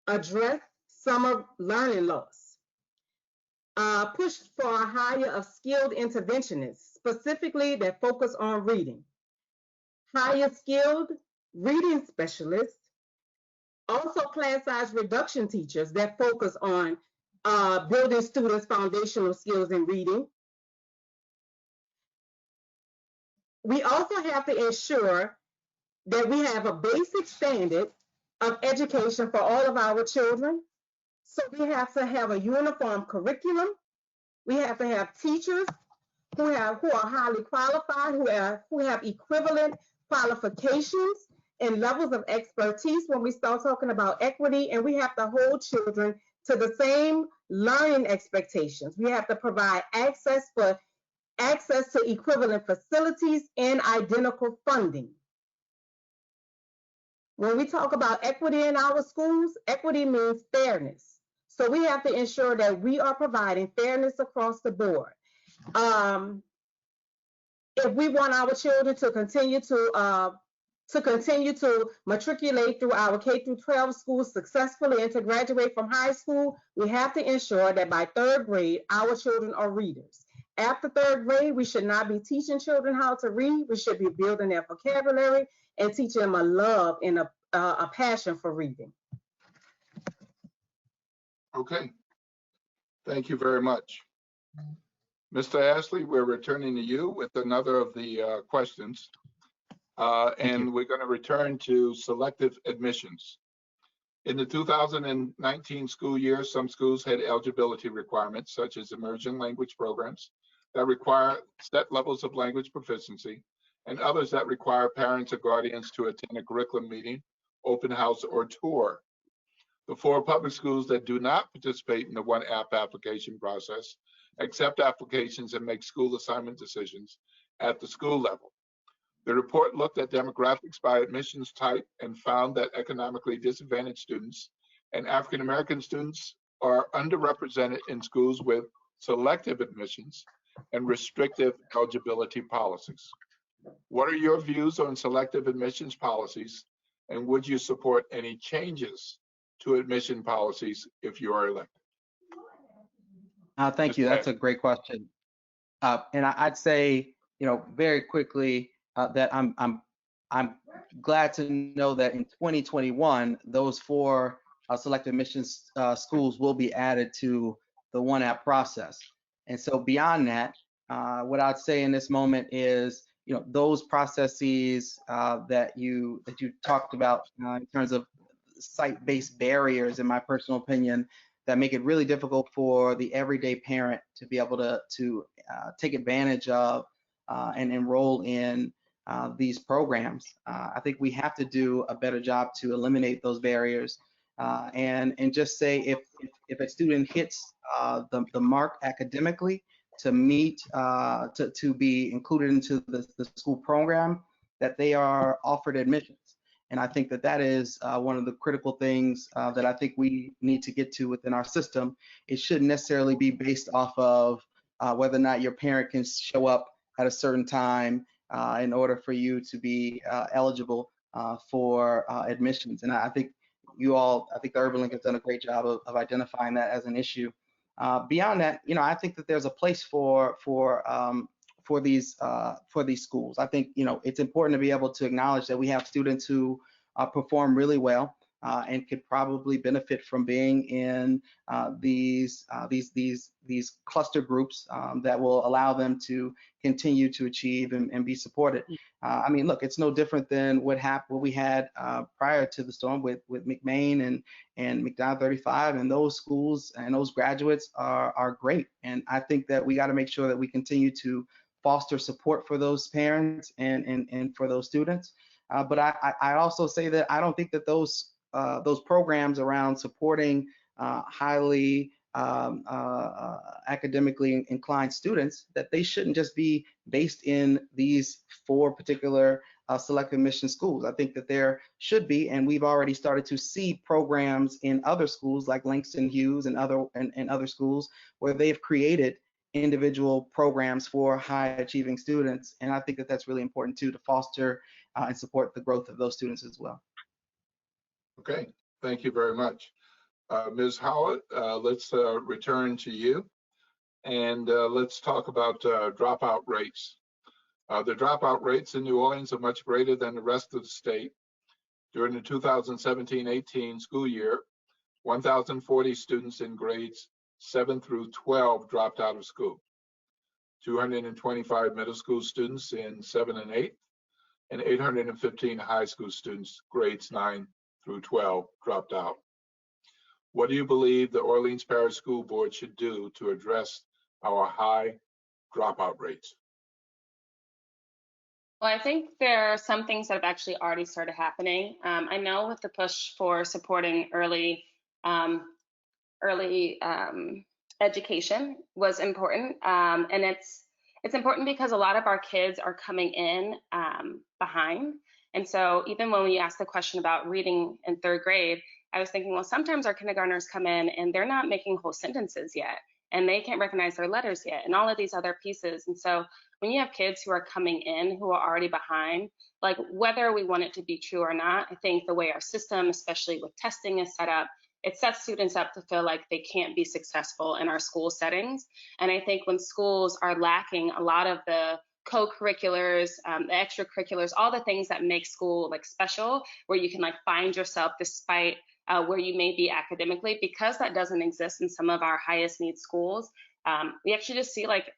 address summer learning loss, push for a hire of skilled interventionists, specifically that focus on reading, hire skilled reading specialists, also class size reduction teachers that focus on building students' foundational skills in reading. We also have to ensure that we have a basic standard of education for all of our children. So we have to have a uniform curriculum. We have to have teachers who are highly qualified, who have equivalent qualifications and levels of expertise when we start talking about equity, and we have to hold children to the same learning expectations. We have to provide access to equivalent facilities and identical funding. When we talk about equity in our schools, equity means fairness. So we have to ensure that we are providing fairness across the board. If we want our children to continue to matriculate through our K through 12 schools successfully and to graduate from high school, we have to ensure that by third grade, our children are readers. After third grade, we should not be teaching children how to read. We should be building their vocabulary and teaching them a love and a passion for reading. Okay, thank you very much. Mr. Ashley, we're returning to you with another of the questions. And we're going to return to selective admissions. In the 2019 school year, some schools had eligibility requirements, such as immersion language programs that require set levels of language proficiency, and others that require parents or guardians to attend a curriculum meeting, open house, or tour. The 4 public schools that do not participate in the One App application process accept applications, and make school assignment decisions at the school level. The report looked at demographics by admissions type and found that economically disadvantaged students and African American students are underrepresented in schools with selective admissions and restrictive eligibility policies. What are your views on selective admissions policies, and would you support any changes to admission policies if you are elected? Thank you. That's a great question. And I'd say, very quickly that I'm glad to know that in 2021, those 4 selective admissions schools will be added to the one app process. And so beyond that, what I'd say in this moment is, those processes that you talked about in terms of site-based barriers, in my personal opinion, that make it really difficult for the everyday parent to be able to take advantage of and enroll in these programs. I think we have to do a better job to eliminate those barriers and just say if a student hits the mark academically to meet to be included into the school program, that they are offered admissions. And I think that is one of the critical things that I think we need to get to within our system. It shouldn't necessarily be based off of whether or not your parent can show up at a certain time in order for you to be eligible for admissions. And I think I think the Urban League has done a great job of identifying that as an issue. Beyond that, I think that there's a place for these schools. I think it's important to be able to acknowledge that we have students who perform really well and could probably benefit from being in these cluster groups that will allow them to continue to achieve and be supported. I mean, look, it's no different than what we had prior to the storm with McMain and McDonald 35, and those schools and those graduates are great. And I think that we got to make sure that we continue to foster support for those parents and for those students. But I also say that I don't think that those programs around supporting highly academically inclined students, that they shouldn't just be based in these 4 particular selective admission schools. I think that there should be, and we've already started to see programs in other schools like Langston Hughes and other schools where they've created individual programs for high achieving students. And I think that that's really important too, to foster and support the growth of those students as well. Okay, thank you very much. Ms. Howlette, let's return to you, and let's talk about dropout rates. The dropout rates in New Orleans are much greater than the rest of the state. During the 2017-18 school year, 1,040 students in grades 7 through 12 dropped out of school. 225 middle school students in 7 and 8, and 815 high school students, grades 9 through 12, dropped out. What do you believe the Orleans Parish School Board should do to address our high dropout rates? Well, I think there are some things that have actually already started happening. I know with the push for supporting early education was important, and it's important because a lot of our kids are coming in behind. And so even when we asked the question about reading in 3rd grade, I was thinking, well, sometimes our kindergartners come in and they're not making whole sentences yet, and they can't recognize their letters yet, and all of these other pieces. And so when you have kids who are coming in who are already behind, like whether we want it to be true or not, I think the way our system, especially with testing, is set up, it sets students up to feel like they can't be successful in our school settings. And I think when schools are lacking a lot of the co-curriculars, the extracurriculars, all the things that make school like special, where you can like find yourself despite where you may be academically, because that doesn't exist in some of our highest need schools, we actually just see like,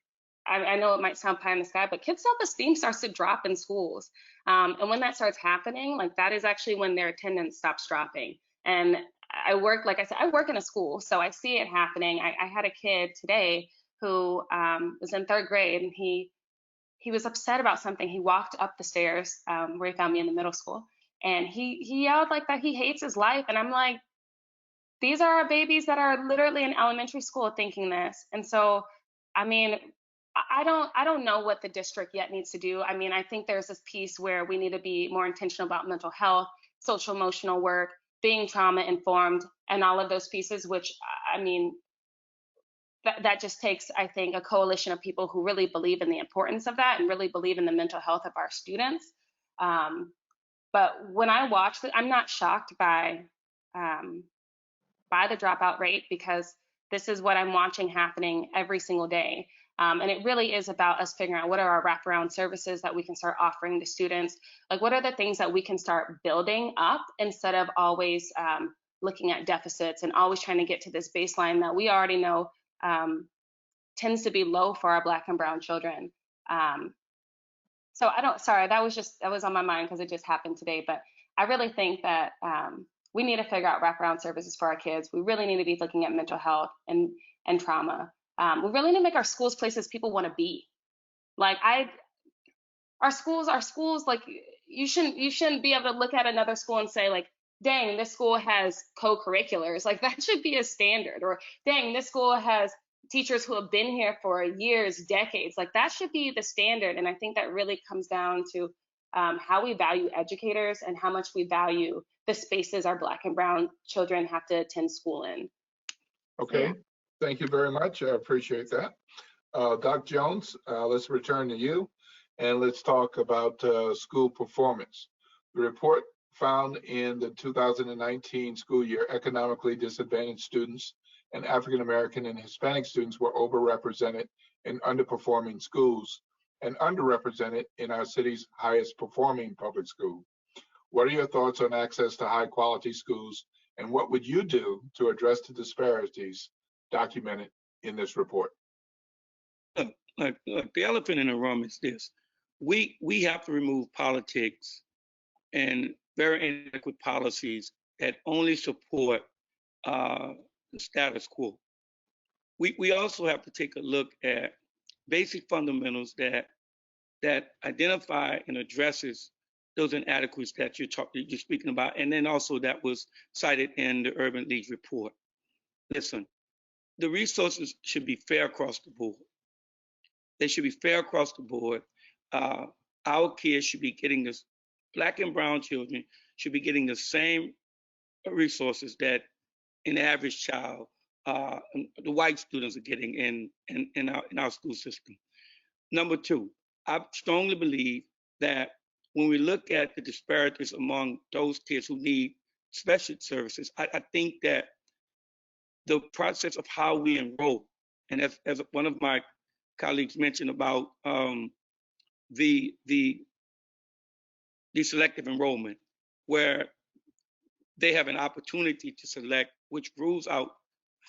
I know it might sound pie in the sky, but kids' self-esteem starts to drop in schools. And when that starts happening, like that is actually when their attendance stops dropping. And I work, like I said, I work in a school, so I see it happening. I had a kid today who was in 3rd grade, and he was upset about something. He walked up the stairs where he found me in the middle school, and he yelled like that he hates his life. And I'm like, these are our babies that are literally in elementary school thinking this. And so I mean, I don't know what the district yet needs to do. I mean, I think there's this piece where we need to be more intentional about mental health, social emotional work, being trauma informed, and all of those pieces, which, I mean, that just takes, I think, a coalition of people who really believe in the importance of that and really believe in the mental health of our students. But when I watch it, I'm not shocked by the dropout rate, because this is what I'm watching happening every single day. And it really is about us figuring out what are our wraparound services that we can start offering to students. Like, what are the things that we can start building up instead of always looking at deficits and always trying to get to this baseline that we already know tends to be low for our Black and brown children. So sorry, that was on my mind because it just happened today, but I really think that we need to figure out wraparound services for our kids. We really need to be looking at mental health and trauma. We really need to make our schools places people want to be. Like, our schools, like, you shouldn't be able to look at another school and say, like, dang, this school has co-curriculars. Like, that should be a standard. Or, dang, this school has teachers who have been here for years, decades. Like, that should be the standard. And I think that really comes down to how we value educators and how much we value the spaces our Black and brown children have to attend school in. Okay, Yeah. Thank you very much. I appreciate that. Dr. Jones, let's return to you and let's talk about school performance. The report found in the 2019 school year, economically disadvantaged students and African American and Hispanic students were overrepresented in underperforming schools and underrepresented in our city's highest performing public school. What are your thoughts on access to high quality schools, and what would you do to address the disparities documented in this report? Look, the elephant in the room is this. We have to remove politics and very inadequate policies that only support the status quo. We also have to take a look at basic fundamentals that identify and addresses those inadequacies that you're speaking about, and then also that was cited in the Urban League report. Listen, the resources should be fair across the board. They should be fair across the board. Our kids should be getting this, Black and brown children should be getting the same resources that an average child, the white students are getting in our school system. Number two, I strongly believe that when we look at the disparities among those kids who need special services, I think that the process of how we enroll, and as one of my colleagues mentioned about the selective enrollment, where they have an opportunity to select, which rules out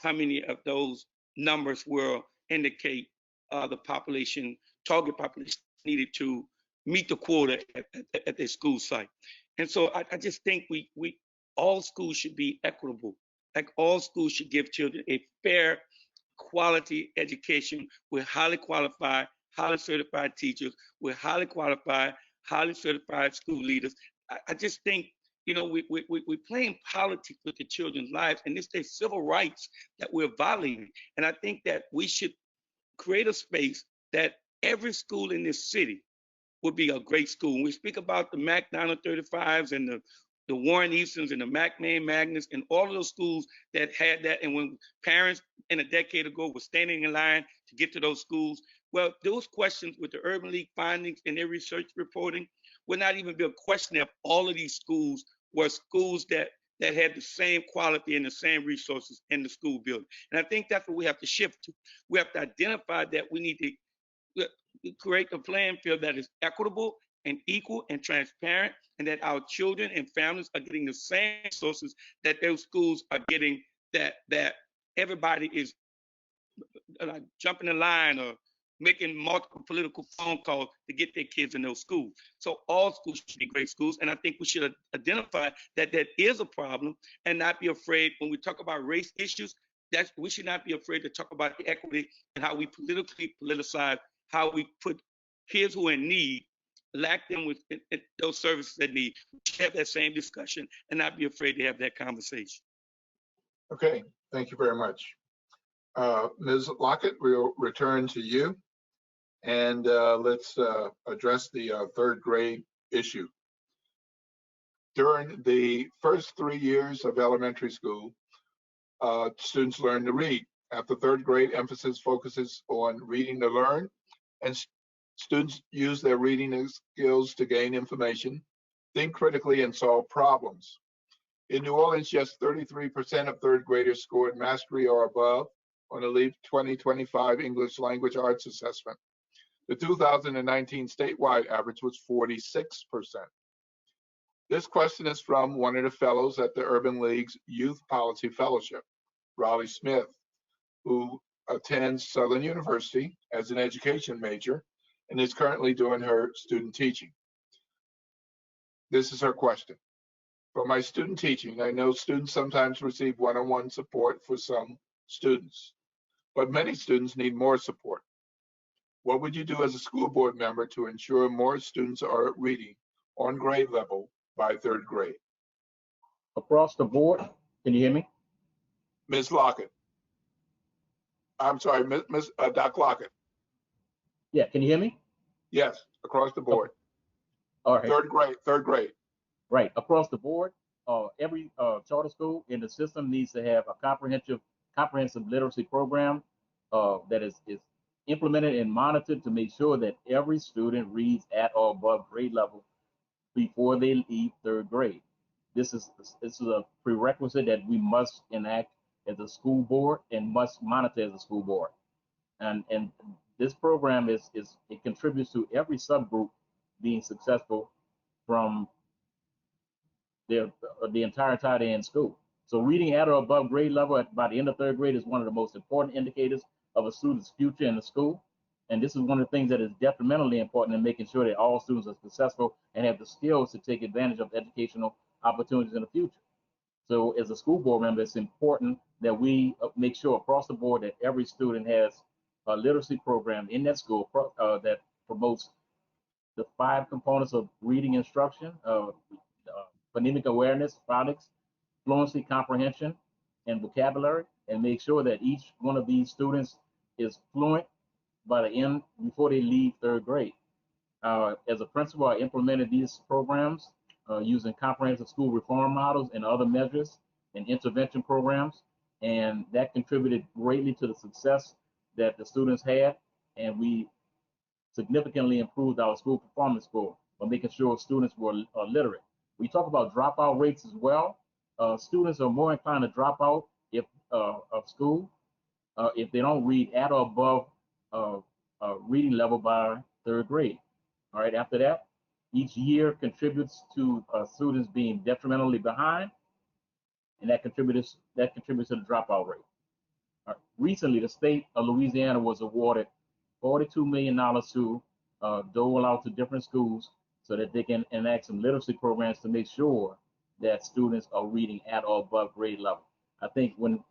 how many of those numbers will indicate the population, target population needed to meet the quota at their school site. And so I just think all schools should be equitable. Like, all schools should give children a fair, quality education with highly qualified, highly certified teachers, with highly qualified, highly certified school leaders. I just think, you know, we're playing politics with the children's lives, and it's their civil rights that we're violating. And I think that we should create a space that every school in this city would be a great school. When we speak about the McDonald 35s and the Warren Eastons and the McMahon Magnus and all of those schools that had that, and when parents in a decade ago were standing in line to get to those schools, well, those questions with the Urban League findings and their research reporting would not even be a question if all of these schools were schools that had the same quality and the same resources in the school building. And I think that's what we have to shift to. We have to identify that we need to create a playing field that is equitable and equal and transparent, and that our children and families are getting the same resources that those schools are getting, that everybody is jumping the line or making multiple political phone calls to get their kids in those schools. So all schools should be great schools, and I think we should identify that that is a problem and not be afraid when we talk about race issues. We should not be afraid to talk about the equity and how we politically politicize, how we put kids who are in need, lack them with those services they need. We should have that same discussion and not be afraid to have that conversation. Okay, thank you very much. Ms. Lockett, we'll return to you, and let's address the third grade issue. During the first 3 years of elementary school, students learn to read. After third grade, emphasis focuses on reading to learn, and students use their reading skills to gain information, think critically, and solve problems. In New Orleans, just 33% of third graders scored mastery or above on the LEAP 2025 English Language Arts Assessment. The 2019 statewide average was 46%. This question is from one of the fellows at the Urban League's Youth Policy Fellowship, Raleigh Smith, who attends Southern University as an education major and is currently doing her student teaching. This is her question. For my student teaching, I know students sometimes receive one-on-one support for some students, but many students need more support. What would you do as a school board member to ensure more students are reading on grade level by third grade? Across the board, can you hear me? Ms. Lockett. I'm sorry, Doc Lockett. Yeah, can you hear me? Yes, across the board. All right. Third grade. Right, across the board, every charter school in the system needs to have a comprehensive literacy program that is implemented and monitored to make sure that every student reads at or above grade level before they leave third grade. This is a prerequisite that we must enact as a school board and must monitor as a school board. And this program it contributes to every subgroup being successful from the entire time in school. So reading at or above grade level by the end of third grade is one of the most important indicators of a student's future in the school. And this is one of the things that is detrimentally important in making sure that all students are successful and have the skills to take advantage of educational opportunities in the future. So as a school board member, it's important that we make sure across the board that every student has a literacy program in that school that promotes the 5 components of reading instruction, phonemic awareness, phonics, fluency, comprehension, and vocabulary, and make sure that each one of these students is fluent by the end before they leave third grade. As a principal, I implemented these programs using comprehensive school reform models and other measures and intervention programs, and that contributed greatly to the success that the students had, and we significantly improved our school performance score by making sure students were literate. We talk about dropout rates as well. Students are more inclined to drop out of school if they don't read at or above reading level by third grade. All right, after that, each year contributes to students being detrimentally behind, and that contributes to the dropout rate. Recently, the state of Louisiana was awarded $42 million to dole out to different schools so that they can enact some literacy programs to make sure that students are reading at or above grade level. I think when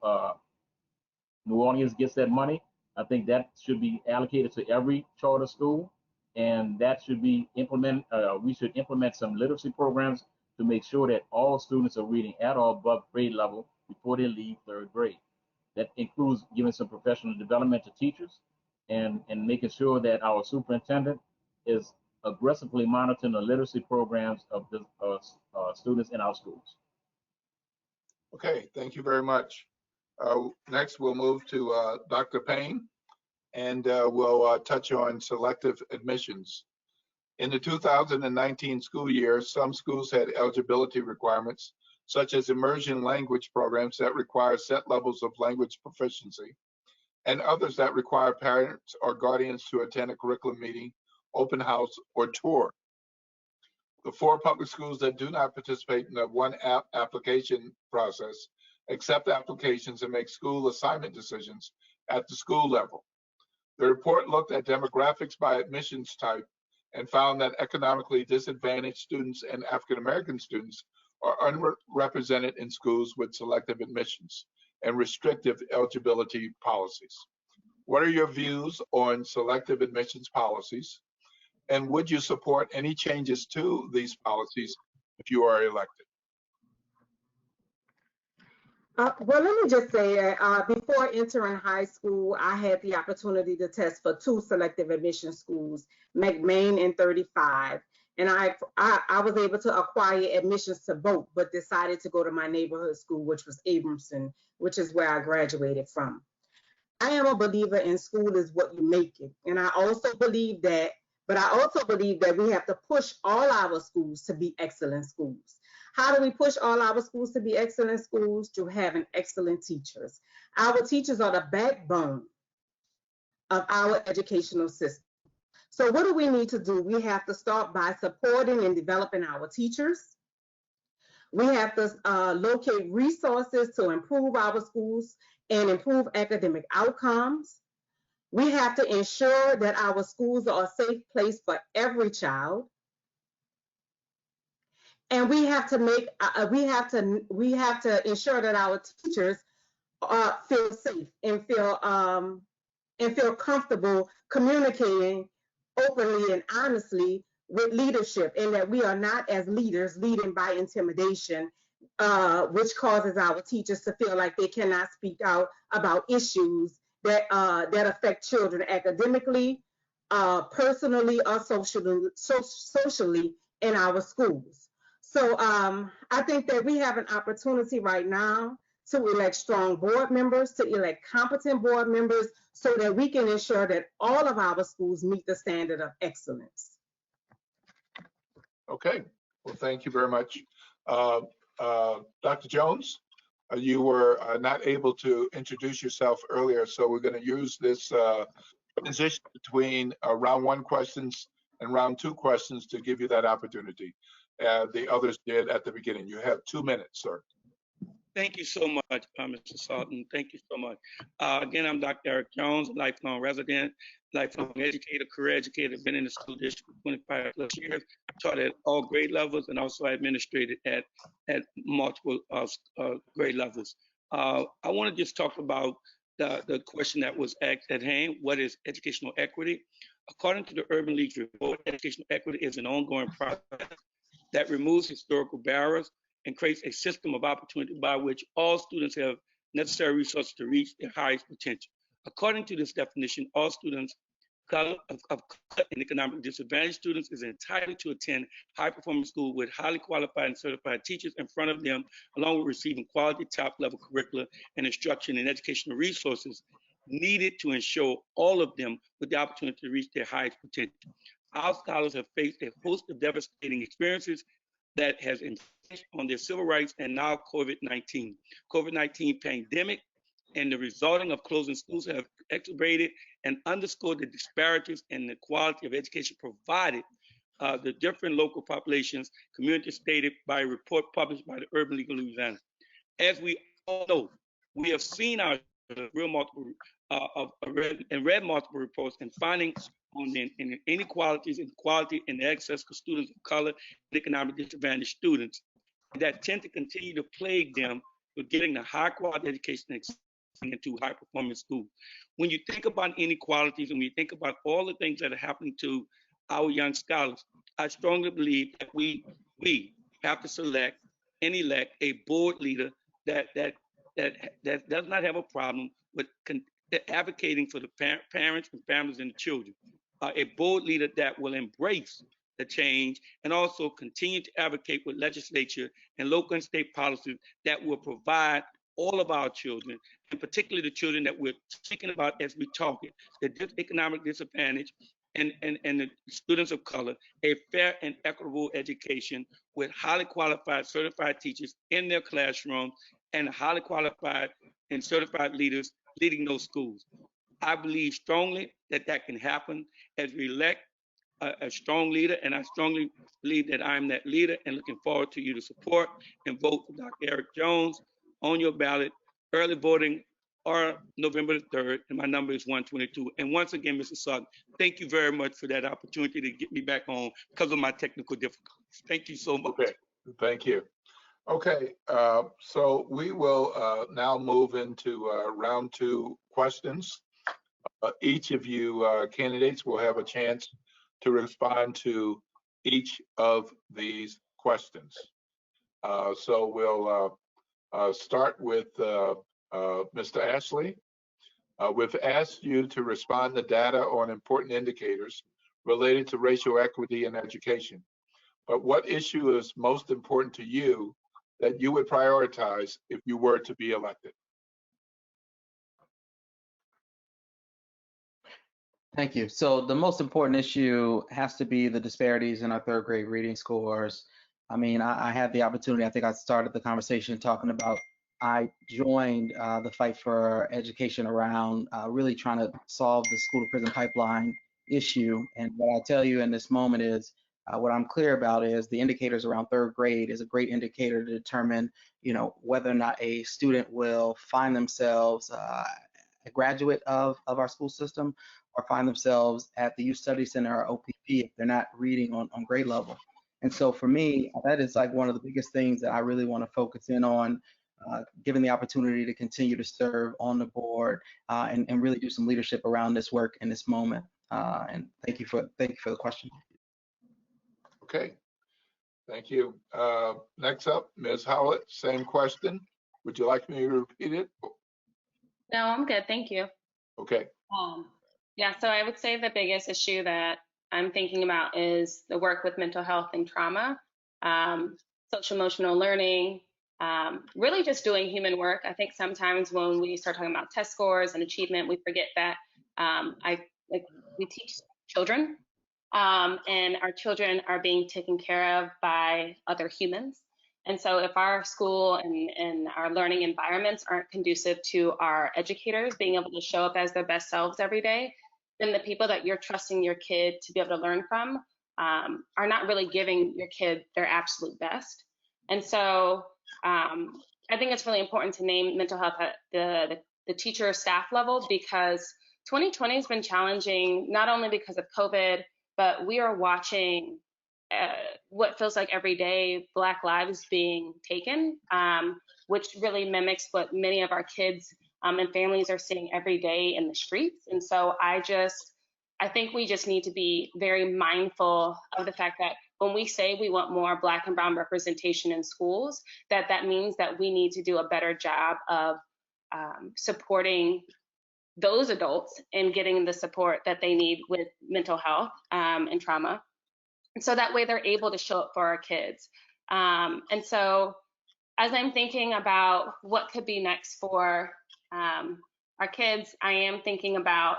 New Orleans gets that money, I think that should be allocated to every charter school, and that should be implemented. We should implement some literacy programs to make sure that all students are reading at or above grade level before they leave third grade. That includes giving some professional development to teachers and making sure that our superintendent is aggressively monitoring the literacy programs of the students in our schools. Okay, thank you very much. Next, we'll move to Dr. Payne, and we'll touch on selective admissions. In the 2019 school year, some schools had eligibility requirements, such as immersion language programs that require set levels of language proficiency, and others that require parents or guardians to attend a curriculum meeting, open house, or tour. The 4 public schools that do not participate in the one app application process accept applications and make school assignment decisions at the school level. The report looked at demographics by admissions type and found that economically disadvantaged students and African American students are underrepresented in schools with selective admissions and restrictive eligibility policies. What are your views on selective admissions policies? And would you support any changes to these policies if you are elected? Well, let me just say that before entering high school, I had the opportunity to test for 2 selective admission schools, McMain and 35. And I was able to acquire admissions to both, but decided to go to my neighborhood school, which was Abramson, which is where I graduated from. I am a believer in school is what you make it. And I also believe that, but I also believe that we have to push all our schools to be excellent schools. How do we push all our schools to be excellent schools? Through having excellent teachers. Our teachers are the backbone of our educational system. So what do we need to do? We have to start by supporting and developing our teachers. We have to locate resources to improve our schools and improve academic outcomes. We have to ensure that our schools are a safe place for every child. And we have to ensure that our teachers feel safe and feel comfortable communicating openly and honestly with leadership, and that we are not as leaders leading by intimidation, which causes our teachers to feel like they cannot speak out about issues that affect children academically, personally, or socially in our schools. So I think that we have an opportunity right now to elect strong board members, to elect competent board members, so that we can ensure that all of our schools meet the standard of excellence. Okay, well, thank you very much. Dr. Jones, you were not able to introduce yourself earlier, so we're going to use this transition between round 1 questions and round 2 questions to give you that opportunity. The others did at the beginning. You have 2 minutes, sir. Thank you so much, Mr. Sutton. Thank you so much. Again, I'm Dr. Eric Jones, lifelong resident, lifelong educator, career educator, been in the school district for 25 plus years, taught at all grade levels, and also administrated at multiple grade levels. I want to just talk about the question that was asked at hand: what is educational equity? According to the Urban League's report, educational equity is an ongoing process that removes historical barriers and creates a system of opportunity by which all students have necessary resources to reach their highest potential. According to this definition, all students of color and economically disadvantaged students is entitled to attend high-performing school with highly qualified and certified teachers in front of them, along with receiving quality top-level curricula and instruction and educational resources needed to ensure all of them with the opportunity to reach their highest potential. Our scholars have faced a host of devastating experiences that has infringed on their civil rights, and now COVID-19. COVID-19 pandemic and the resulting of closing schools have exacerbated and underscored the disparities in the quality of education provided the different local populations, communities stated by a report published by the Urban League of Louisiana. As we all know, we have seen our read multiple reports and findings on the inequalities and equality and the access to students of color and economically disadvantaged students that tend to continue to plague them with getting a high quality education into high performing schools. When you think about inequalities and when you think about all the things that are happening to our young scholars, I strongly believe that we have to select and elect a board leader that does not have a problem with advocating for the parents and families and the children. A board leader that will embrace the change and also continue to advocate with legislature and local and state policies that will provide all of our children, and particularly the children that we're speaking about as we talk it, the economic disadvantage and the students of color, a fair and equitable education with highly qualified, certified teachers in their classroom and highly qualified and certified leaders leading those schools. I believe strongly that that can happen as we elect a strong leader, and I strongly believe that I'm that leader, and looking forward to you to support and vote for Dr. Eric Jones on your ballot. Early voting or November the 3rd, and my number is 122. And once again, Mr. Sutton, thank you very much for that opportunity to get me back on because of my technical difficulties. Thank you so much. Okay, thank you. Okay, so we will now move into round 2 questions. Each of you candidates will have a chance to respond to each of these questions. So we'll Start with Mr. Ashley. We've asked you to respond to data on important indicators related to racial equity in education. But what issue is most important to you that you would prioritize if you were to be elected? Thank you. So the most important issue has to be the disparities in our third grade reading scores. I mean, I had the opportunity, I think I started the conversation talking about, I joined the fight for education around really trying to solve the school to prison pipeline issue. And what I'll tell you in this moment is, what I'm clear about is the indicators around third grade is a great indicator to determine, whether or not a student will find themselves a graduate of our school system or find themselves at the Youth Study Center or OPP if they're not reading on grade level. And so for me, that is like one of the biggest things that I really want to focus in on, given the opportunity to continue to serve on the board and really do some leadership around this work in this moment. And thank you for the question. Okay, thank you. Next up, Ms. Howlette, same question. Would you like me to repeat it? No, I'm good, thank you. Okay. Yeah, so I would say the biggest issue that I'm thinking about is the work with mental health and trauma, social emotional learning, really just doing human work. I think sometimes when we start talking about test scores and achievement, we forget that we teach children, and our children are being taken care of by other humans. And so if our school and our learning environments aren't conducive to our educators being able to show up as their best selves every day, then the people that you're trusting your kid to be able to learn from are not really giving your kid their absolute best. And so I think it's really important to name mental health at the teacher staff level, because 2020 has been challenging, not only because of COVID, but we are watching what feels like every day Black lives being taken, which really mimics what many of our kids and families are seeing every day in the streets. And so I think we just need to be very mindful of the fact that when we say we want more Black and brown representation in schools, that means that we need to do a better job of supporting those adults and getting the support that they need with mental health and trauma. And so that way they're able to show up for our kids. And so as I'm thinking about what could be next for our kids, I am thinking about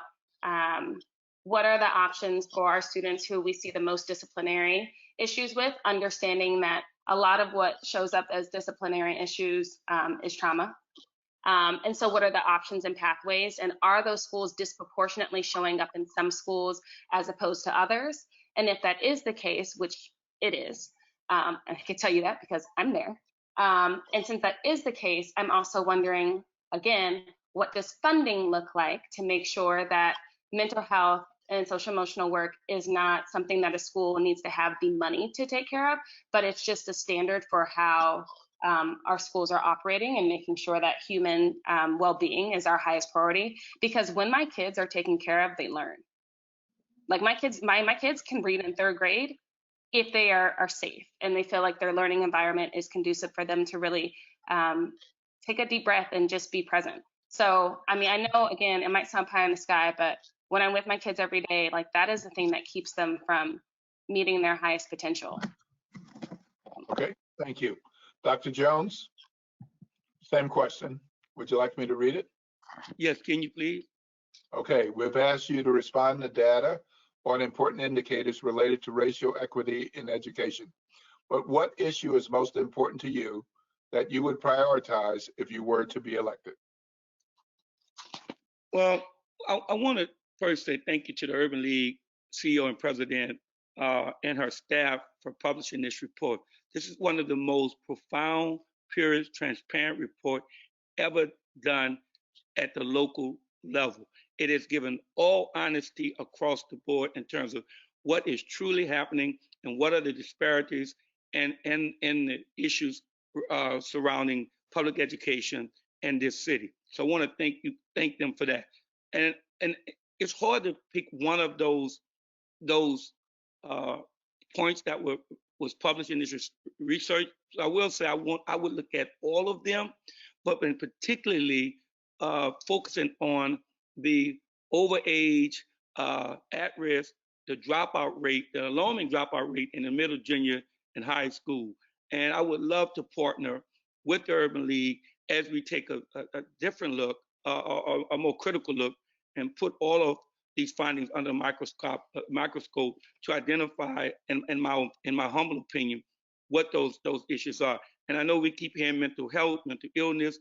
what are the options for our students who we see the most disciplinary issues with, understanding that a lot of what shows up as disciplinary issues is trauma. And so what are the options and pathways? And are those schools disproportionately showing up in some schools as opposed to others? And if that is the case, which it is, I can tell you that because I'm there. And since that is the case, I'm also wondering, again, what does funding look like to make sure that mental health and social emotional work is not something that a school needs to have the money to take care of, but it's just a standard for how our schools are operating and making sure that human well-being is our highest priority. Because when my kids are taken care of, they learn. Like my kids can read in third grade if they are safe and they feel like their learning environment is conducive for them to really take a deep breath and just be present. So, I mean, I know, again, it might sound pie in the sky, but when I'm with my kids every day, like that is the thing that keeps them from meeting their highest potential. Okay, thank you. Dr. Jones, same question. Would you like me to read it? Yes, can you please? Okay, we've asked you to respond to data on important indicators related to racial equity in education. But what issue is most important to you that you would prioritize if you were to be elected? Well, I want to first say thank you to the Urban League CEO and president and her staff for publishing this report. This is one of the most profound, purest, transparent report ever done at the local level. It has given all honesty across the board in terms of what is truly happening and what are the disparities and the issues surrounding public education in this city. So I want to thank them for that. And it's hard to pick one of those points that were was published in this research. So I will say I would look at all of them, but in particularly focusing on the overage, at risk, the dropout rate, the alarming dropout rate in the middle, junior, and high school. And I would love to partner with the Urban League as we take a different look, a more critical look, and put all of these findings under a microscope to identify, in my humble opinion, what those issues are. And I know we keep hearing mental health, mental illness.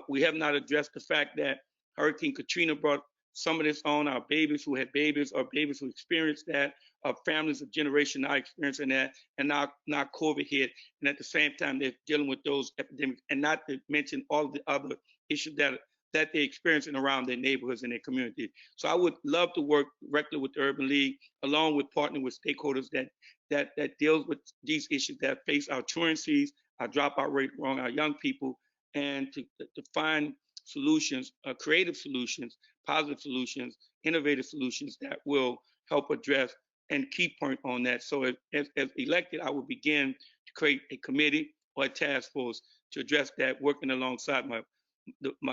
We have not addressed the fact that Hurricane Katrina brought some of this on our babies who had babies, or babies who experienced that, our families of generation now experiencing that, and now COVID hit. And at the same time, they're dealing with those epidemics, and not to mention all the other issues that they're experiencing around their neighborhoods and their communities. So I would love to work directly with the Urban League, along with partnering with stakeholders that deals with these issues that face our truancies, our dropout rate among our young people, and to find solutions, creative solutions, positive solutions, innovative solutions that will help address and key point on that. So as elected, I will begin to create a committee or a task force to address that, working alongside my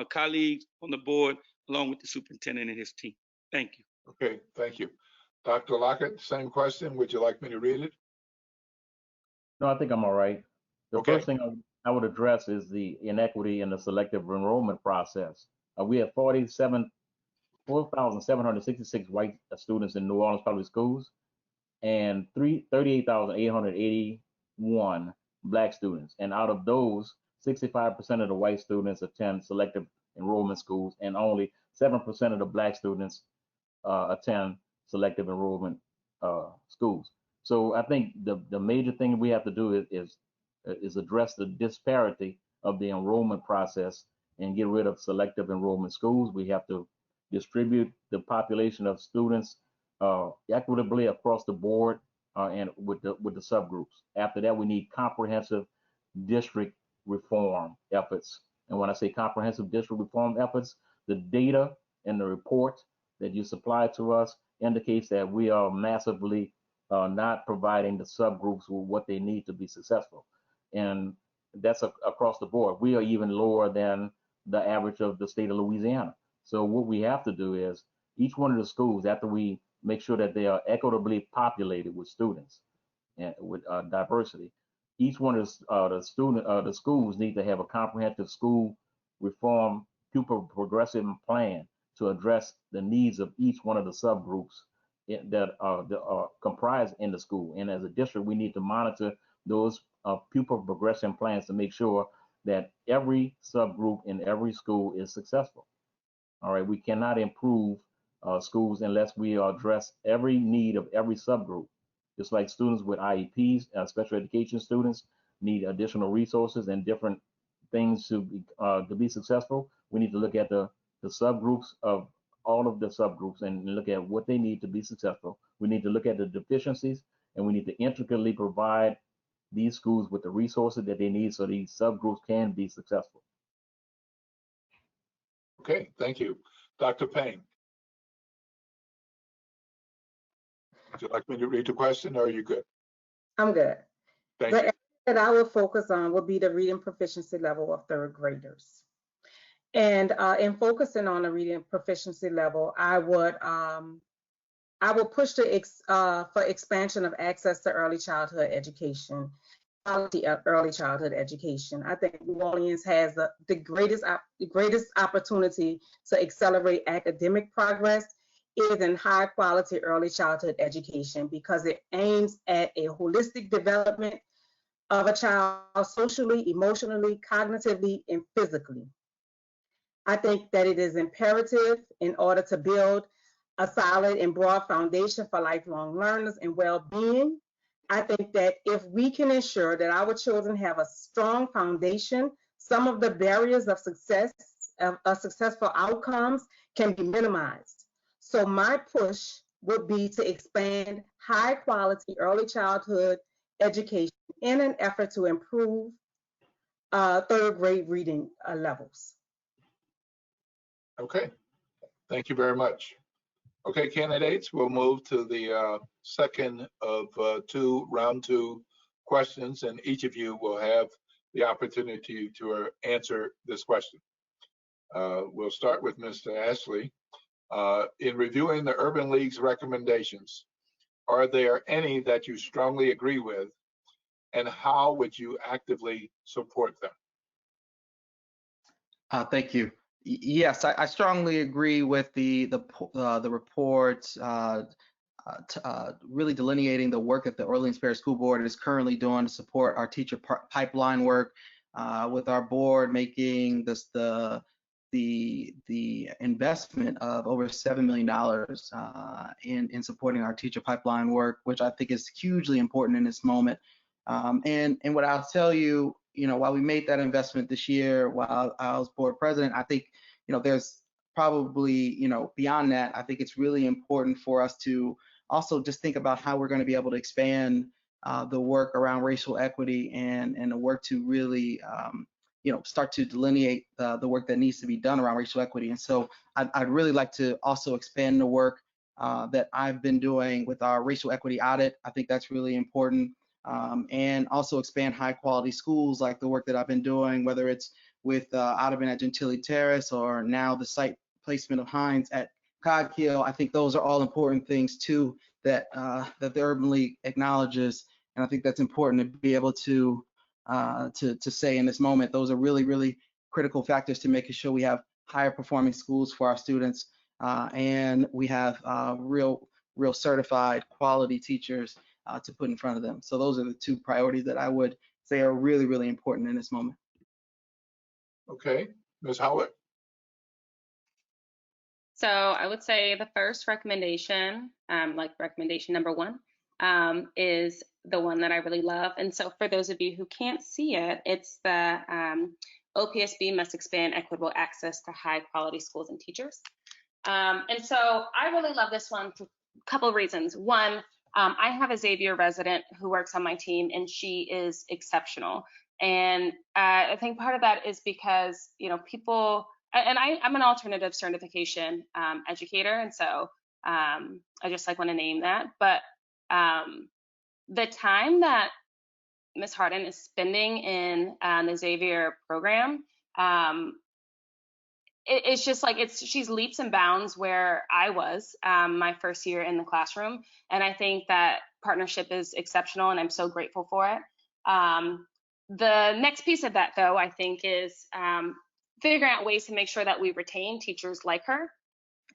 colleagues on the board, along with the superintendent and his team. Thank you. Okay, thank you. Dr. Lockett, same question. Would you like me to read it? No, I think I'm all right. The Okay. first thing I would address is the inequity in the selective enrollment process. We have 4,766 white students in New Orleans public schools, and 38,881 black students. And out of those, 65% of the white students attend selective enrollment schools, and only 7% of the black students attend selective enrollment schools. So I think the major thing we have to do is address the disparity of the enrollment process and get rid of selective enrollment schools. We have to distribute the population of students equitably across the board, and with the subgroups. After that, we need comprehensive district reform efforts. And when I say comprehensive district reform efforts, the data and the report that you supply to us indicates that we are massively not providing the subgroups with what they need to be successful. And that's across the board. We are even lower than the average of the state of Louisiana. So what we have to do is, each one of the schools, after we make sure that they are equitably populated with students and with diversity, each one of the schools need to have a comprehensive school reform pupil progressive plan to address the needs of each one of the subgroups that are comprised in the school. And as a district, we need to monitor those pupil progression plans to make sure that every subgroup in every school is successful. All right, we cannot improve schools unless we address every need of every subgroup. Just like students with IEPs, special education students need additional resources and different things to be successful. We need to look at the subgroups of all of the subgroups and look at what they need to be successful. We need to look at the deficiencies, and we need to intricately provide these schools with the resources that they need so these subgroups can be successful. Okay, thank you. Dr. Payne. Would you like me to read the question, or are you good? I'm good. Thank The you. area that I will focus on will be the reading proficiency level of third graders. And in focusing on the reading proficiency level, I would push for expansion of access to early childhood education, quality of early childhood education. I think New Orleans has the greatest opportunity to accelerate academic progress is in high quality early childhood education, because it aims at a holistic development of a child socially, emotionally, cognitively, and physically. I think that it is imperative in order to build a solid and broad foundation for lifelong learners and well-being. I think that if we can ensure that our children have a strong foundation, some of the barriers of success, of successful outcomes can be minimized. So my push would be to expand high quality early childhood education in an effort to improve third grade reading levels. Okay, thank you very much. Okay, candidates, we'll move to the second of round two questions, and each of you will have the opportunity to answer this question. We'll start with Mr. Ashley. In reviewing the Urban League's recommendations, are there any that you strongly agree with, and how would you actively support them? Thank you. Yes, I strongly agree with the reports really delineating the work that the Orleans Parish School Board is currently doing to support our teacher pipeline work, with our board making this the investment of over $7 million in supporting our teacher pipeline work, which I think is hugely important in this moment. And what I'll tell you, while we made that investment this year, while I was board president, I think, there's probably, beyond that, I think it's really important for us to also just think about how we're going to be able to expand the work around racial equity and the work to really, start to delineate the work that needs to be done around racial equity. And so I'd really like to also expand the work that I've been doing with our racial equity audit. I think that's really important. And also expand high quality schools like the work that I've been doing, whether it's with Audubon at Gentilly Terrace or now the site placement of Hines at Codkill. I think those are all important things too that that the Urban League acknowledges, and I think that's important to be able to say in this moment. Those are really, really critical factors to making sure we have higher performing schools for our students, and we have real certified quality teachers to put in front of them. So those are the two priorities that I would say are really, really important in this moment. Okay, Ms. Howlette. So I would say the first recommendation, like recommendation number one, is the one that I really love. And so for those of you who can't see it, it's the OPSB must expand equitable access to high quality schools and teachers. And so I really love this one for a couple of reasons. One, I have a Xavier resident who works on my team, and she is exceptional. And I think part of that is because, people, and I'm an alternative certification educator, and so I just want to name that. But the time that Ms. Harden is spending in the Xavier program, it's just she's leaps and bounds where I was my first year in the classroom. And I think that partnership is exceptional, and I'm so grateful for it. The next piece of that, though, I think is figuring out ways to make sure that we retain teachers like her,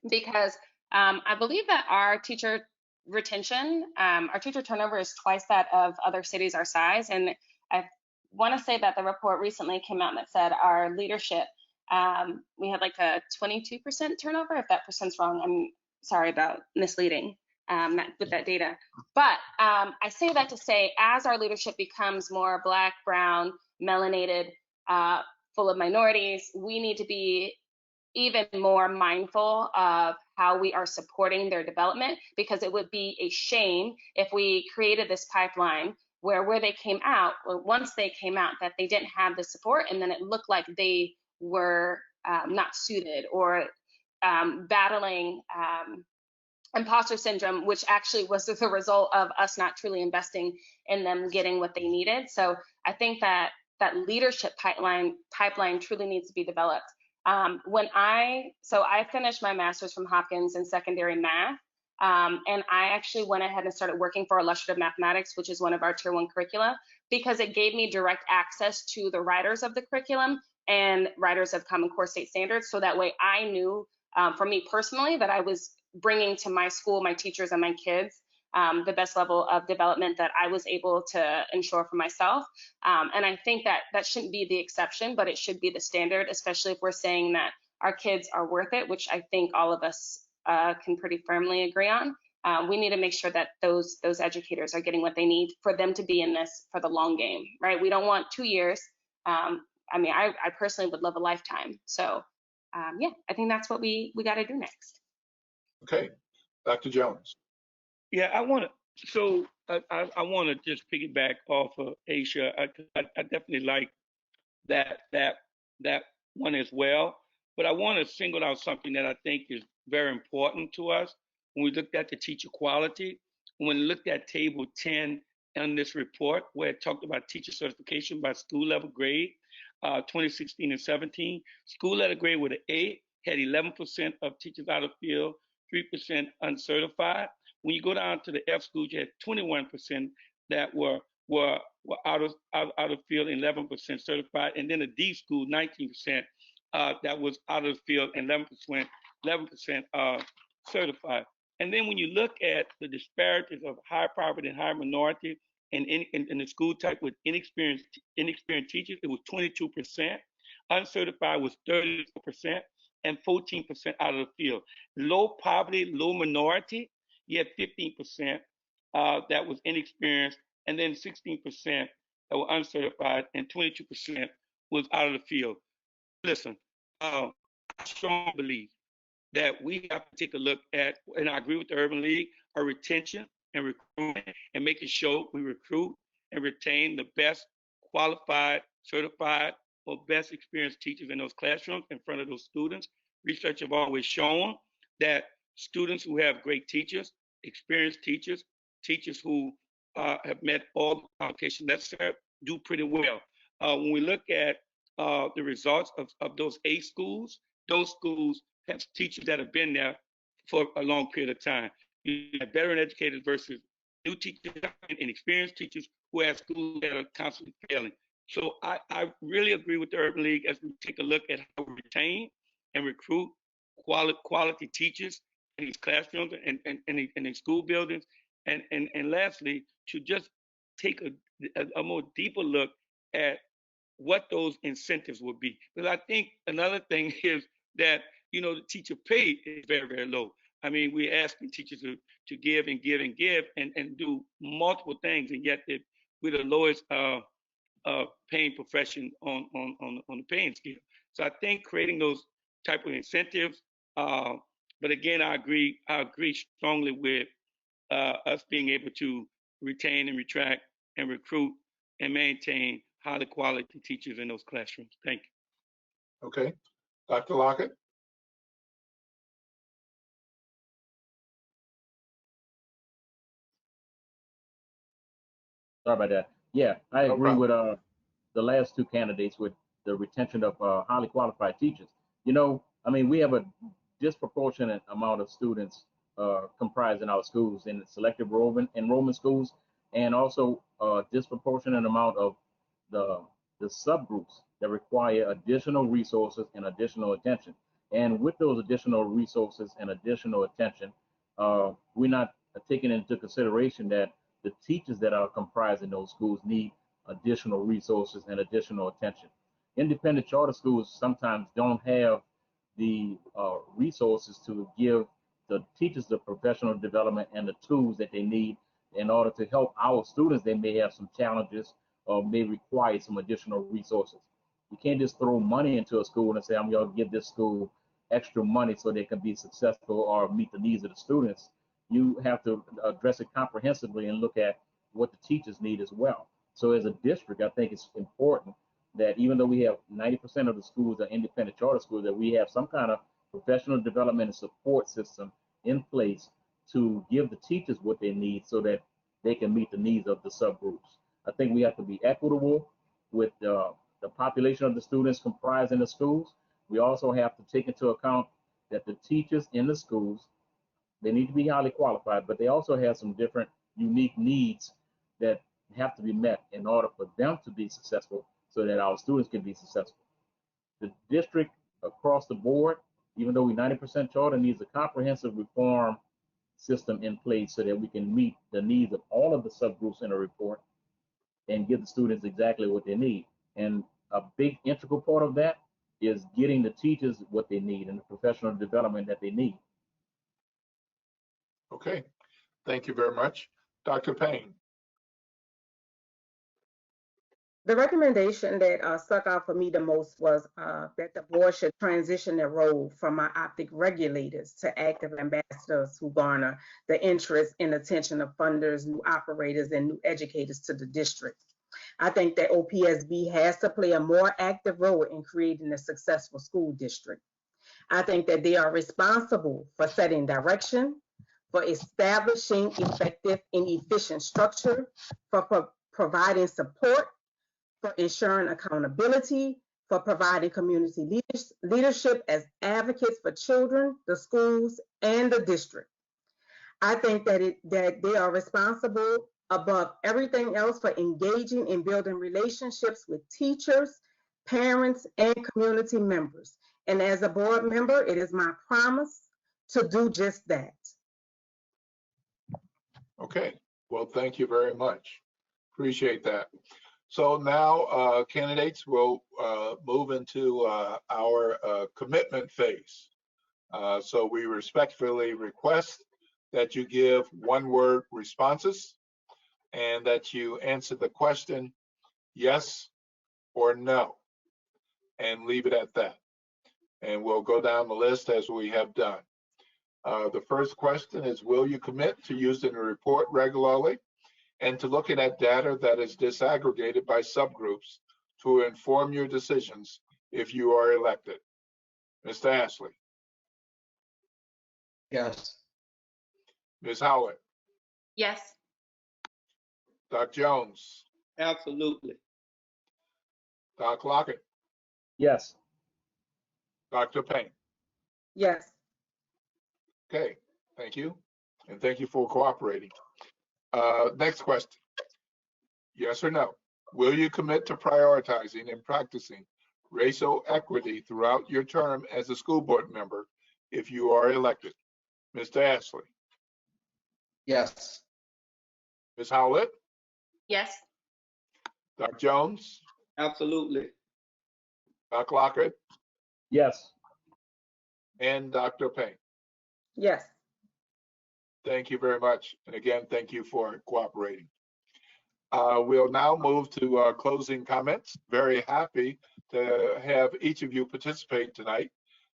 because I believe that our teacher retention, our teacher turnover is twice that of other cities our size. And I want to say that the report recently came out that said our leadership, we had a 22% turnover. If that percent's wrong, I'm sorry about misleading with that data. But I say that to say, as our leadership becomes more Black, brown, melanated, full of minorities, we need to be even more mindful of how we are supporting their development, because it would be a shame if we created this pipeline where they came out, or once they came out, that they didn't have the support, and then it looked like they were not suited, or battling imposter syndrome, which actually was the result of us not truly investing in them getting what they needed. So I think that leadership pipeline truly needs to be developed. I finished my master's from Hopkins in secondary math, and I actually went ahead and started working for illustrative mathematics, which is one of our tier 1 curricula, because it gave me direct access to the writers of the curriculum and writers of Common Core state standards. So that way I knew, for me personally, that I was bringing to my school, my teachers and my kids, the best level of development that I was able to ensure for myself. And I think that shouldn't be the exception, but it should be the standard, especially if we're saying that our kids are worth it, which I think all of us can pretty firmly agree on. We need to make sure that those educators are getting what they need for them to be in this for the long game, right? We don't want 2 years. I personally would love a lifetime. So yeah, I think that's what we got to do next. Okay, Dr. Jones. Yeah, I want to just piggyback off of Asya. I definitely like that one as well. But I want to single out something that I think is very important to us when we looked at the teacher quality. When we looked at table 10 in this report where it talked about teacher certification by school level grade, 2016 and 17. School level grade with an A had 11% of teachers out of field, 3% uncertified. When you go down to the F schools, you had 21% that were out of field, 11% certified, and then a D school, 19% that was out of the field, and 11% certified. And then when you look at the disparities of high poverty and high minority in the school type with inexperienced teachers, it was 22%. Uncertified was 34%, and 14% out of the field. Low poverty, low minority, you had 15% that was inexperienced, and then 16% that were uncertified, and 22% was out of the field. Listen, I strongly believe that we have to take a look at, and I agree with the Urban League, our retention and recruitment, and making sure we recruit and retain the best qualified, certified, or best experienced teachers in those classrooms in front of those students. Research have always shown that students who have great teachers, experienced teachers, teachers who have met all the qualifications necessary, do pretty well. When we look at the results of those A schools, those schools have teachers that have been there for a long period of time. You have veteran educators versus new teachers and experienced teachers who have schools that are constantly failing. So I really agree with the Urban League as we take a look at how we retain and recruit quality teachers in these classrooms and in school buildings. And lastly, to just take a more deeper look at what those incentives would be. Because I think another thing is that, you know, the teacher pay is very, very low. I mean, we're asking teachers to give and give and give and do multiple things, and yet we're the lowest paying profession on the paying scale. So I think creating those type of incentives, but again, I agree strongly with us being able to retain and retract and recruit and maintain highly quality teachers in those classrooms. Thank you. Okay, Dr. Lockett. Sorry about that. Yeah, I agree with the last two candidates with the retention of highly qualified teachers. You know, I mean, we have a disproportionate amount of students comprised in our schools in selective enrollment schools, and also a disproportionate amount of the subgroups that require additional resources and additional attention. And with those additional resources and additional attention, we're not taking into consideration that the teachers that are comprised in those schools need additional resources and additional attention. Independent charter schools sometimes don't have the resources to give the teachers the professional development and the tools that they need in order to help our students. They may have some challenges or may require some additional resources. You can't just throw money into a school and say, I'm going to give this school extra money so they can be successful or meet the needs of the students. You have to address it comprehensively and look at what the teachers need as well. So as a district, I think it's important that even though we have 90% of the schools are independent charter schools, that we have some kind of professional development and support system in place to give the teachers what they need so that they can meet the needs of the subgroups. I think we have to be equitable with the population of the students comprised in the schools. We also have to take into account that the teachers in the schools, they need to be highly qualified, but they also have some different unique needs that have to be met in order for them to be successful so that our students can be successful. The district across the board, even though we're 90% charter, needs a comprehensive reform system in place so that we can meet the needs of all of the subgroups in a report and give the students exactly what they need. And a big integral part of that is getting the teachers what they need and the professional development that they need. Okay, thank you very much. Dr. Payne. The recommendation that stuck out for me the most was that the board should transition their role from myopic regulators to active ambassadors who garner the interest and attention of funders, new operators, and new educators to the district. I think that OPSB has to play a more active role in creating a successful school district. I think that they are responsible for setting direction, for establishing effective and efficient structure, for providing support, for ensuring accountability, for providing community leadership as advocates for children, the schools, and the district. I think that they are responsible above everything else for engaging and building relationships with teachers, parents, and community members. And as a board member, it is my promise to do just that. Okay, well, thank you very much. Appreciate that. So now candidates will move into our commitment phase. So we respectfully request that you give one-word responses and that you answer the question yes or no and leave it at that. And we'll go down the list as we have done. The first question is, will you commit to using the report regularly and to looking at data that is disaggregated by subgroups to inform your decisions if you are elected? Mr. Ashley. Yes. Ms. Howlette. Yes. Dr. Jones. Absolutely. Dr. Lockett. Yes. Dr. Payne. Yes. Okay, thank you. And thank you for cooperating. Next question. Yes or no? Will you commit to prioritizing and practicing racial equity throughout your term as a school board member if you are elected? Mr. Ashley. Yes. Ms. Howlette. Yes. Dr. Jones. Absolutely. Dr. Lockett. Yes. And Dr. Payne. Yes. Thank you very much. And again, thank you for cooperating. We'll now move to closing comments. Very happy to have each of you participate tonight.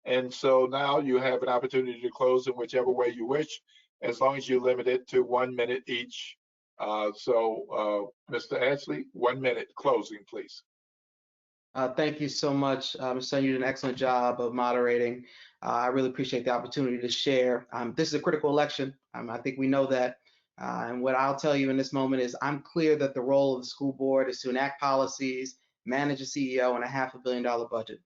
And so now you have an opportunity to close in whichever way you wish, as long as you limit it to 1 minute each. Mr. Ashley, 1 minute closing, please. Thank you so much, Ms. Sutton. You did an excellent job of moderating. I really appreciate the opportunity to share. This is a critical election. I think we know that. And what I'll tell you in this moment is I'm clear that the role of the school board is to enact policies, manage a CEO, and a $500 million budget.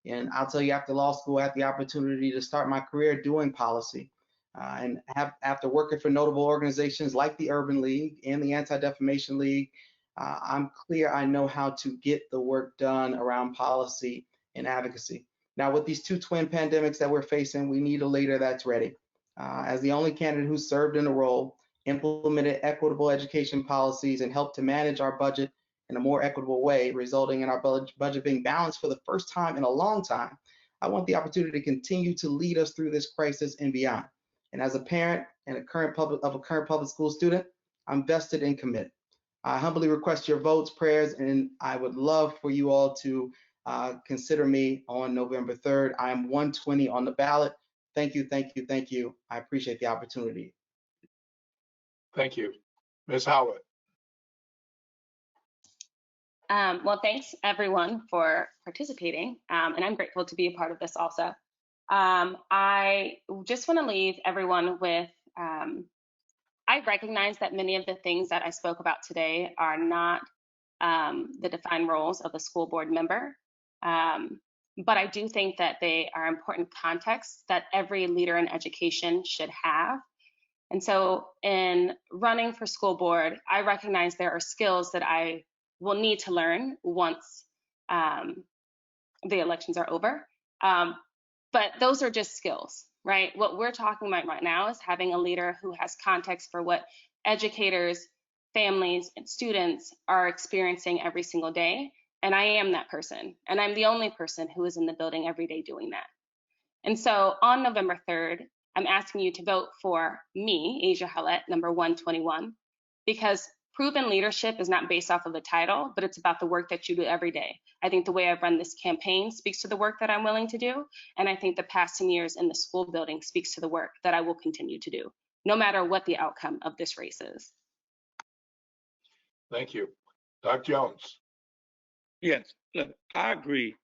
And I'll tell you, after law school, I had the opportunity to start my career doing policy. And after working for notable organizations like the Urban League and the Anti-Defamation League, I'm clear I know how to get the work done around policy and advocacy. Now, with these two twin pandemics that we're facing, we need a leader that's ready. As the only candidate who served in the role, implemented equitable education policies, and helped to manage our budget in a more equitable way, resulting in our budget being balanced for the first time in a long time, I want the opportunity to continue to lead us through this crisis and beyond. And as a parent and a current public school student, I'm vested and committed. I humbly request your votes, prayers, and I would love for you all to consider me on November 3rd. I'm 120 on the ballot. Thank you, thank you, thank you. I appreciate the opportunity. Thank you. Ms. Howlette. Well, thanks everyone for participating, and I'm grateful to be a part of this also. I just want to leave everyone with, I recognize that many of the things that I spoke about today are not the defined roles of a school board member, but I do think that they are important contexts that every leader in education should have. And so in running for school board, I recognize there are skills that I will need to learn once the elections are over. But those are just skills, right? What we're talking about right now is having a leader who has context for what educators, families, and students are experiencing every single day. And I am that person. And I'm the only person who is in the building every day doing that. And so on November 3rd, I'm asking you to vote for me, Asya Howlette, number 121, because proven leadership is not based off of the title, but it's about the work that you do every day. I think the way I've run this campaign speaks to the work that I'm willing to do. And I think the past 10 years in the school building speaks to the work that I will continue to do, no matter what the outcome of this race is. Thank you. Dr. Jones. Yes, look, I agree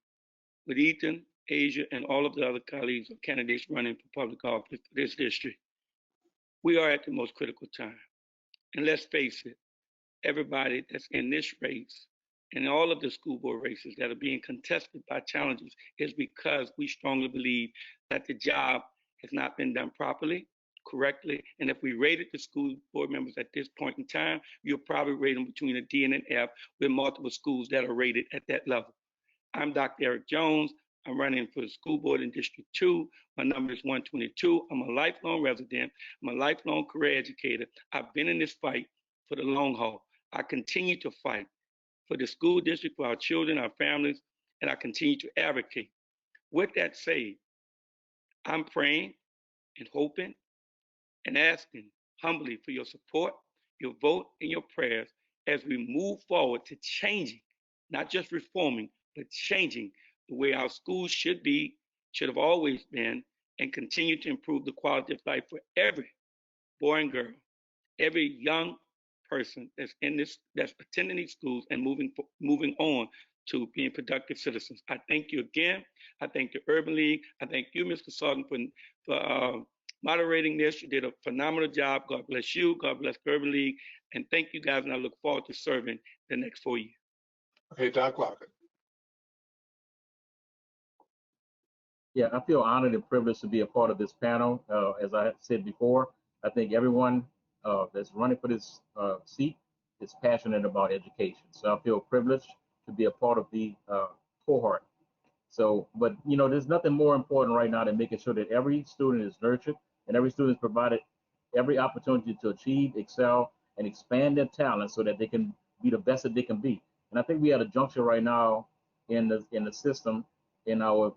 with Ethan, Asya, and all of the other colleagues or candidates running for public office for this district. We are at the most critical time. And let's face it, everybody that's in this race and all of the school board races that are being contested by challenges is because we strongly believe that the job has not been done properly, correctly. And if we rated the school board members at this point in time, you'll probably rate them between a D and an F with multiple schools that are rated at that level. I'm Dr. Eric Jones. I'm running for the school board in District 2. My number is 122. I'm a lifelong resident. I'm a lifelong career educator. I've been in this fight for the long haul. I continue to fight for the school district, for our children, our families, and I continue to advocate. With that said, I'm praying and hoping and asking humbly for your support, your vote, and your prayers as we move forward to changing, not just reforming, but changing the way our schools should be, should have always been, and continue to improve the quality of life for every boy and girl, every young person that's attending these schools and moving on to being productive citizens. I thank you again. I thank the Urban League. I thank you, Mr. Sutton, for moderating this. You did a phenomenal job. God bless you. God bless the Urban League. And thank you guys. And I look forward to serving the next 4 years. Okay, Doc Lockett. Yeah, I feel honored and privileged to be a part of this panel. As I said before, I think everyone that's running for this seat is passionate about education. So I feel privileged to be a part of the cohort. So, but you know, there's nothing more important right now than making sure that every student is nurtured and every student is provided every opportunity to achieve, excel, and expand their talent so that they can be the best that they can be. And I think we are at a juncture right now in the system, in our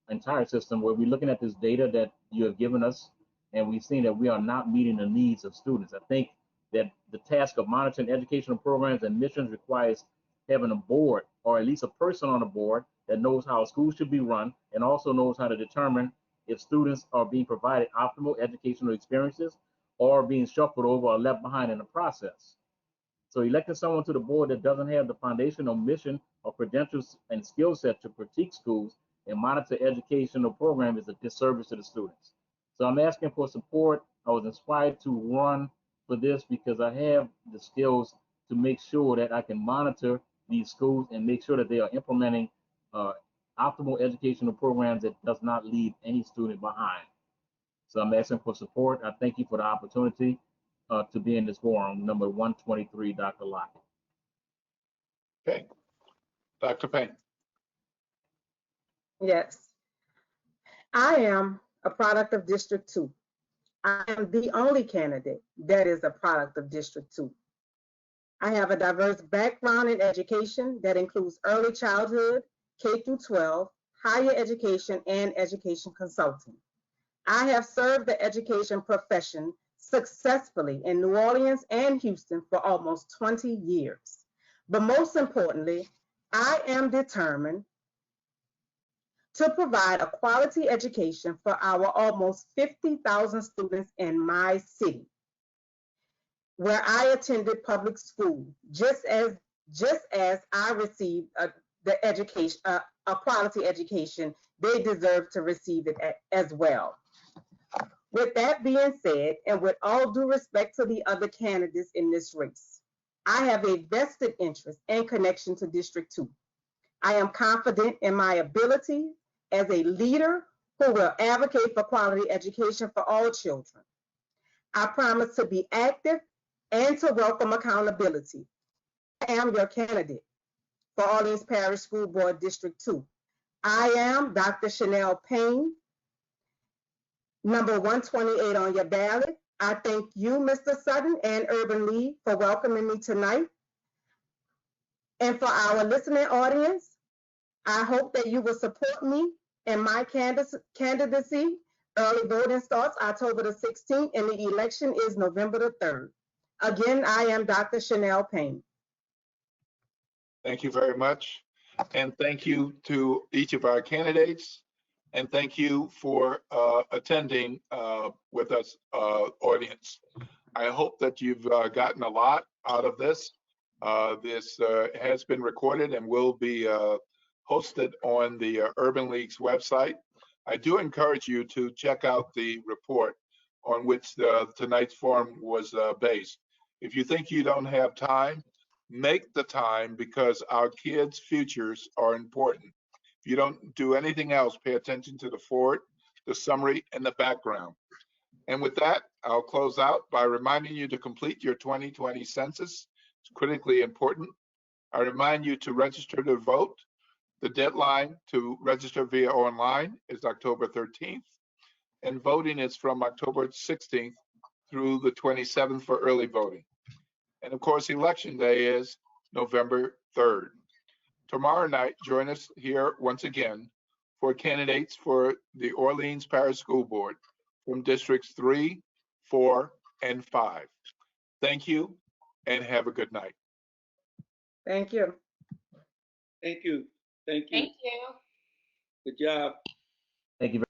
entire system, where we're looking at this data that you have given us, and we've seen that we are not meeting the needs of students. I think that the task of monitoring educational programs and missions requires having a board, or at least a person on the board, that knows how a school should be run and also knows how to determine if students are being provided optimal educational experiences or being shuffled over or left behind in the process. So electing someone to the board that doesn't have the foundational mission or credentials and skill set to critique schools and monitor educational program is a disservice to the students. So I'm asking for support. I was inspired to run for this because I have the skills to make sure that I can monitor these schools and make sure that they are implementing optimal educational programs that does not leave any student behind. So I'm asking for support. I thank you for the opportunity to be in this forum. Number 123, Dr. Lockett. Okay, Dr. Payne. Yes. I am a product of District 2. I am the only candidate that is a product of District 2. I have a diverse background in education that includes early childhood, K through 12, higher education, and education consulting. I have served the education profession successfully in New Orleans and Houston for almost 20 years. But most importantly, I am determined to provide a quality education for our almost 50,000 students in my city, where I attended public school, just as I received the education, a quality education, they deserve to receive it as well. With that being said, and with all due respect to the other candidates in this race, I have a vested interest and connection to District 2. I am confident in my ability as a leader who will advocate for quality education for all children. I promise to be active and to welcome accountability. I am your candidate for Orleans Parish School Board District 2. I am Dr. Chanel Payne, number 128 on your ballot. I thank you, Mr. Sutton and Urban League, for welcoming me tonight. And for our listening audience, I hope that you will support me in my candidacy. Early voting starts October the 16th, and the election is November the 3rd. Again, I am Dr. Chanel Payne. Thank you very much. And thank you to each of our candidates. And thank you for attending with us, audience. I hope that you've gotten a lot out of this. This has been recorded and will be hosted on the Urban League's website. I do encourage you to check out the report on which tonight's forum was based. If you think you don't have time, make the time, because our kids' futures are important. If you don't do anything else, pay attention to the forward, the summary, and the background. And with that, I'll close out by reminding you to complete your 2020 census. It's critically important. I remind you to register to vote. The deadline to register via online is October 13th, and voting is from October 16th through the 27th for early voting. And of course, Election Day is November 3rd. Tomorrow night, join us here once again for candidates for the Orleans Parish School Board from Districts 3, 4, and 5. Thank you, and have a good night. Thank you. Thank you. Thank you. Thank you. Good job. Thank you.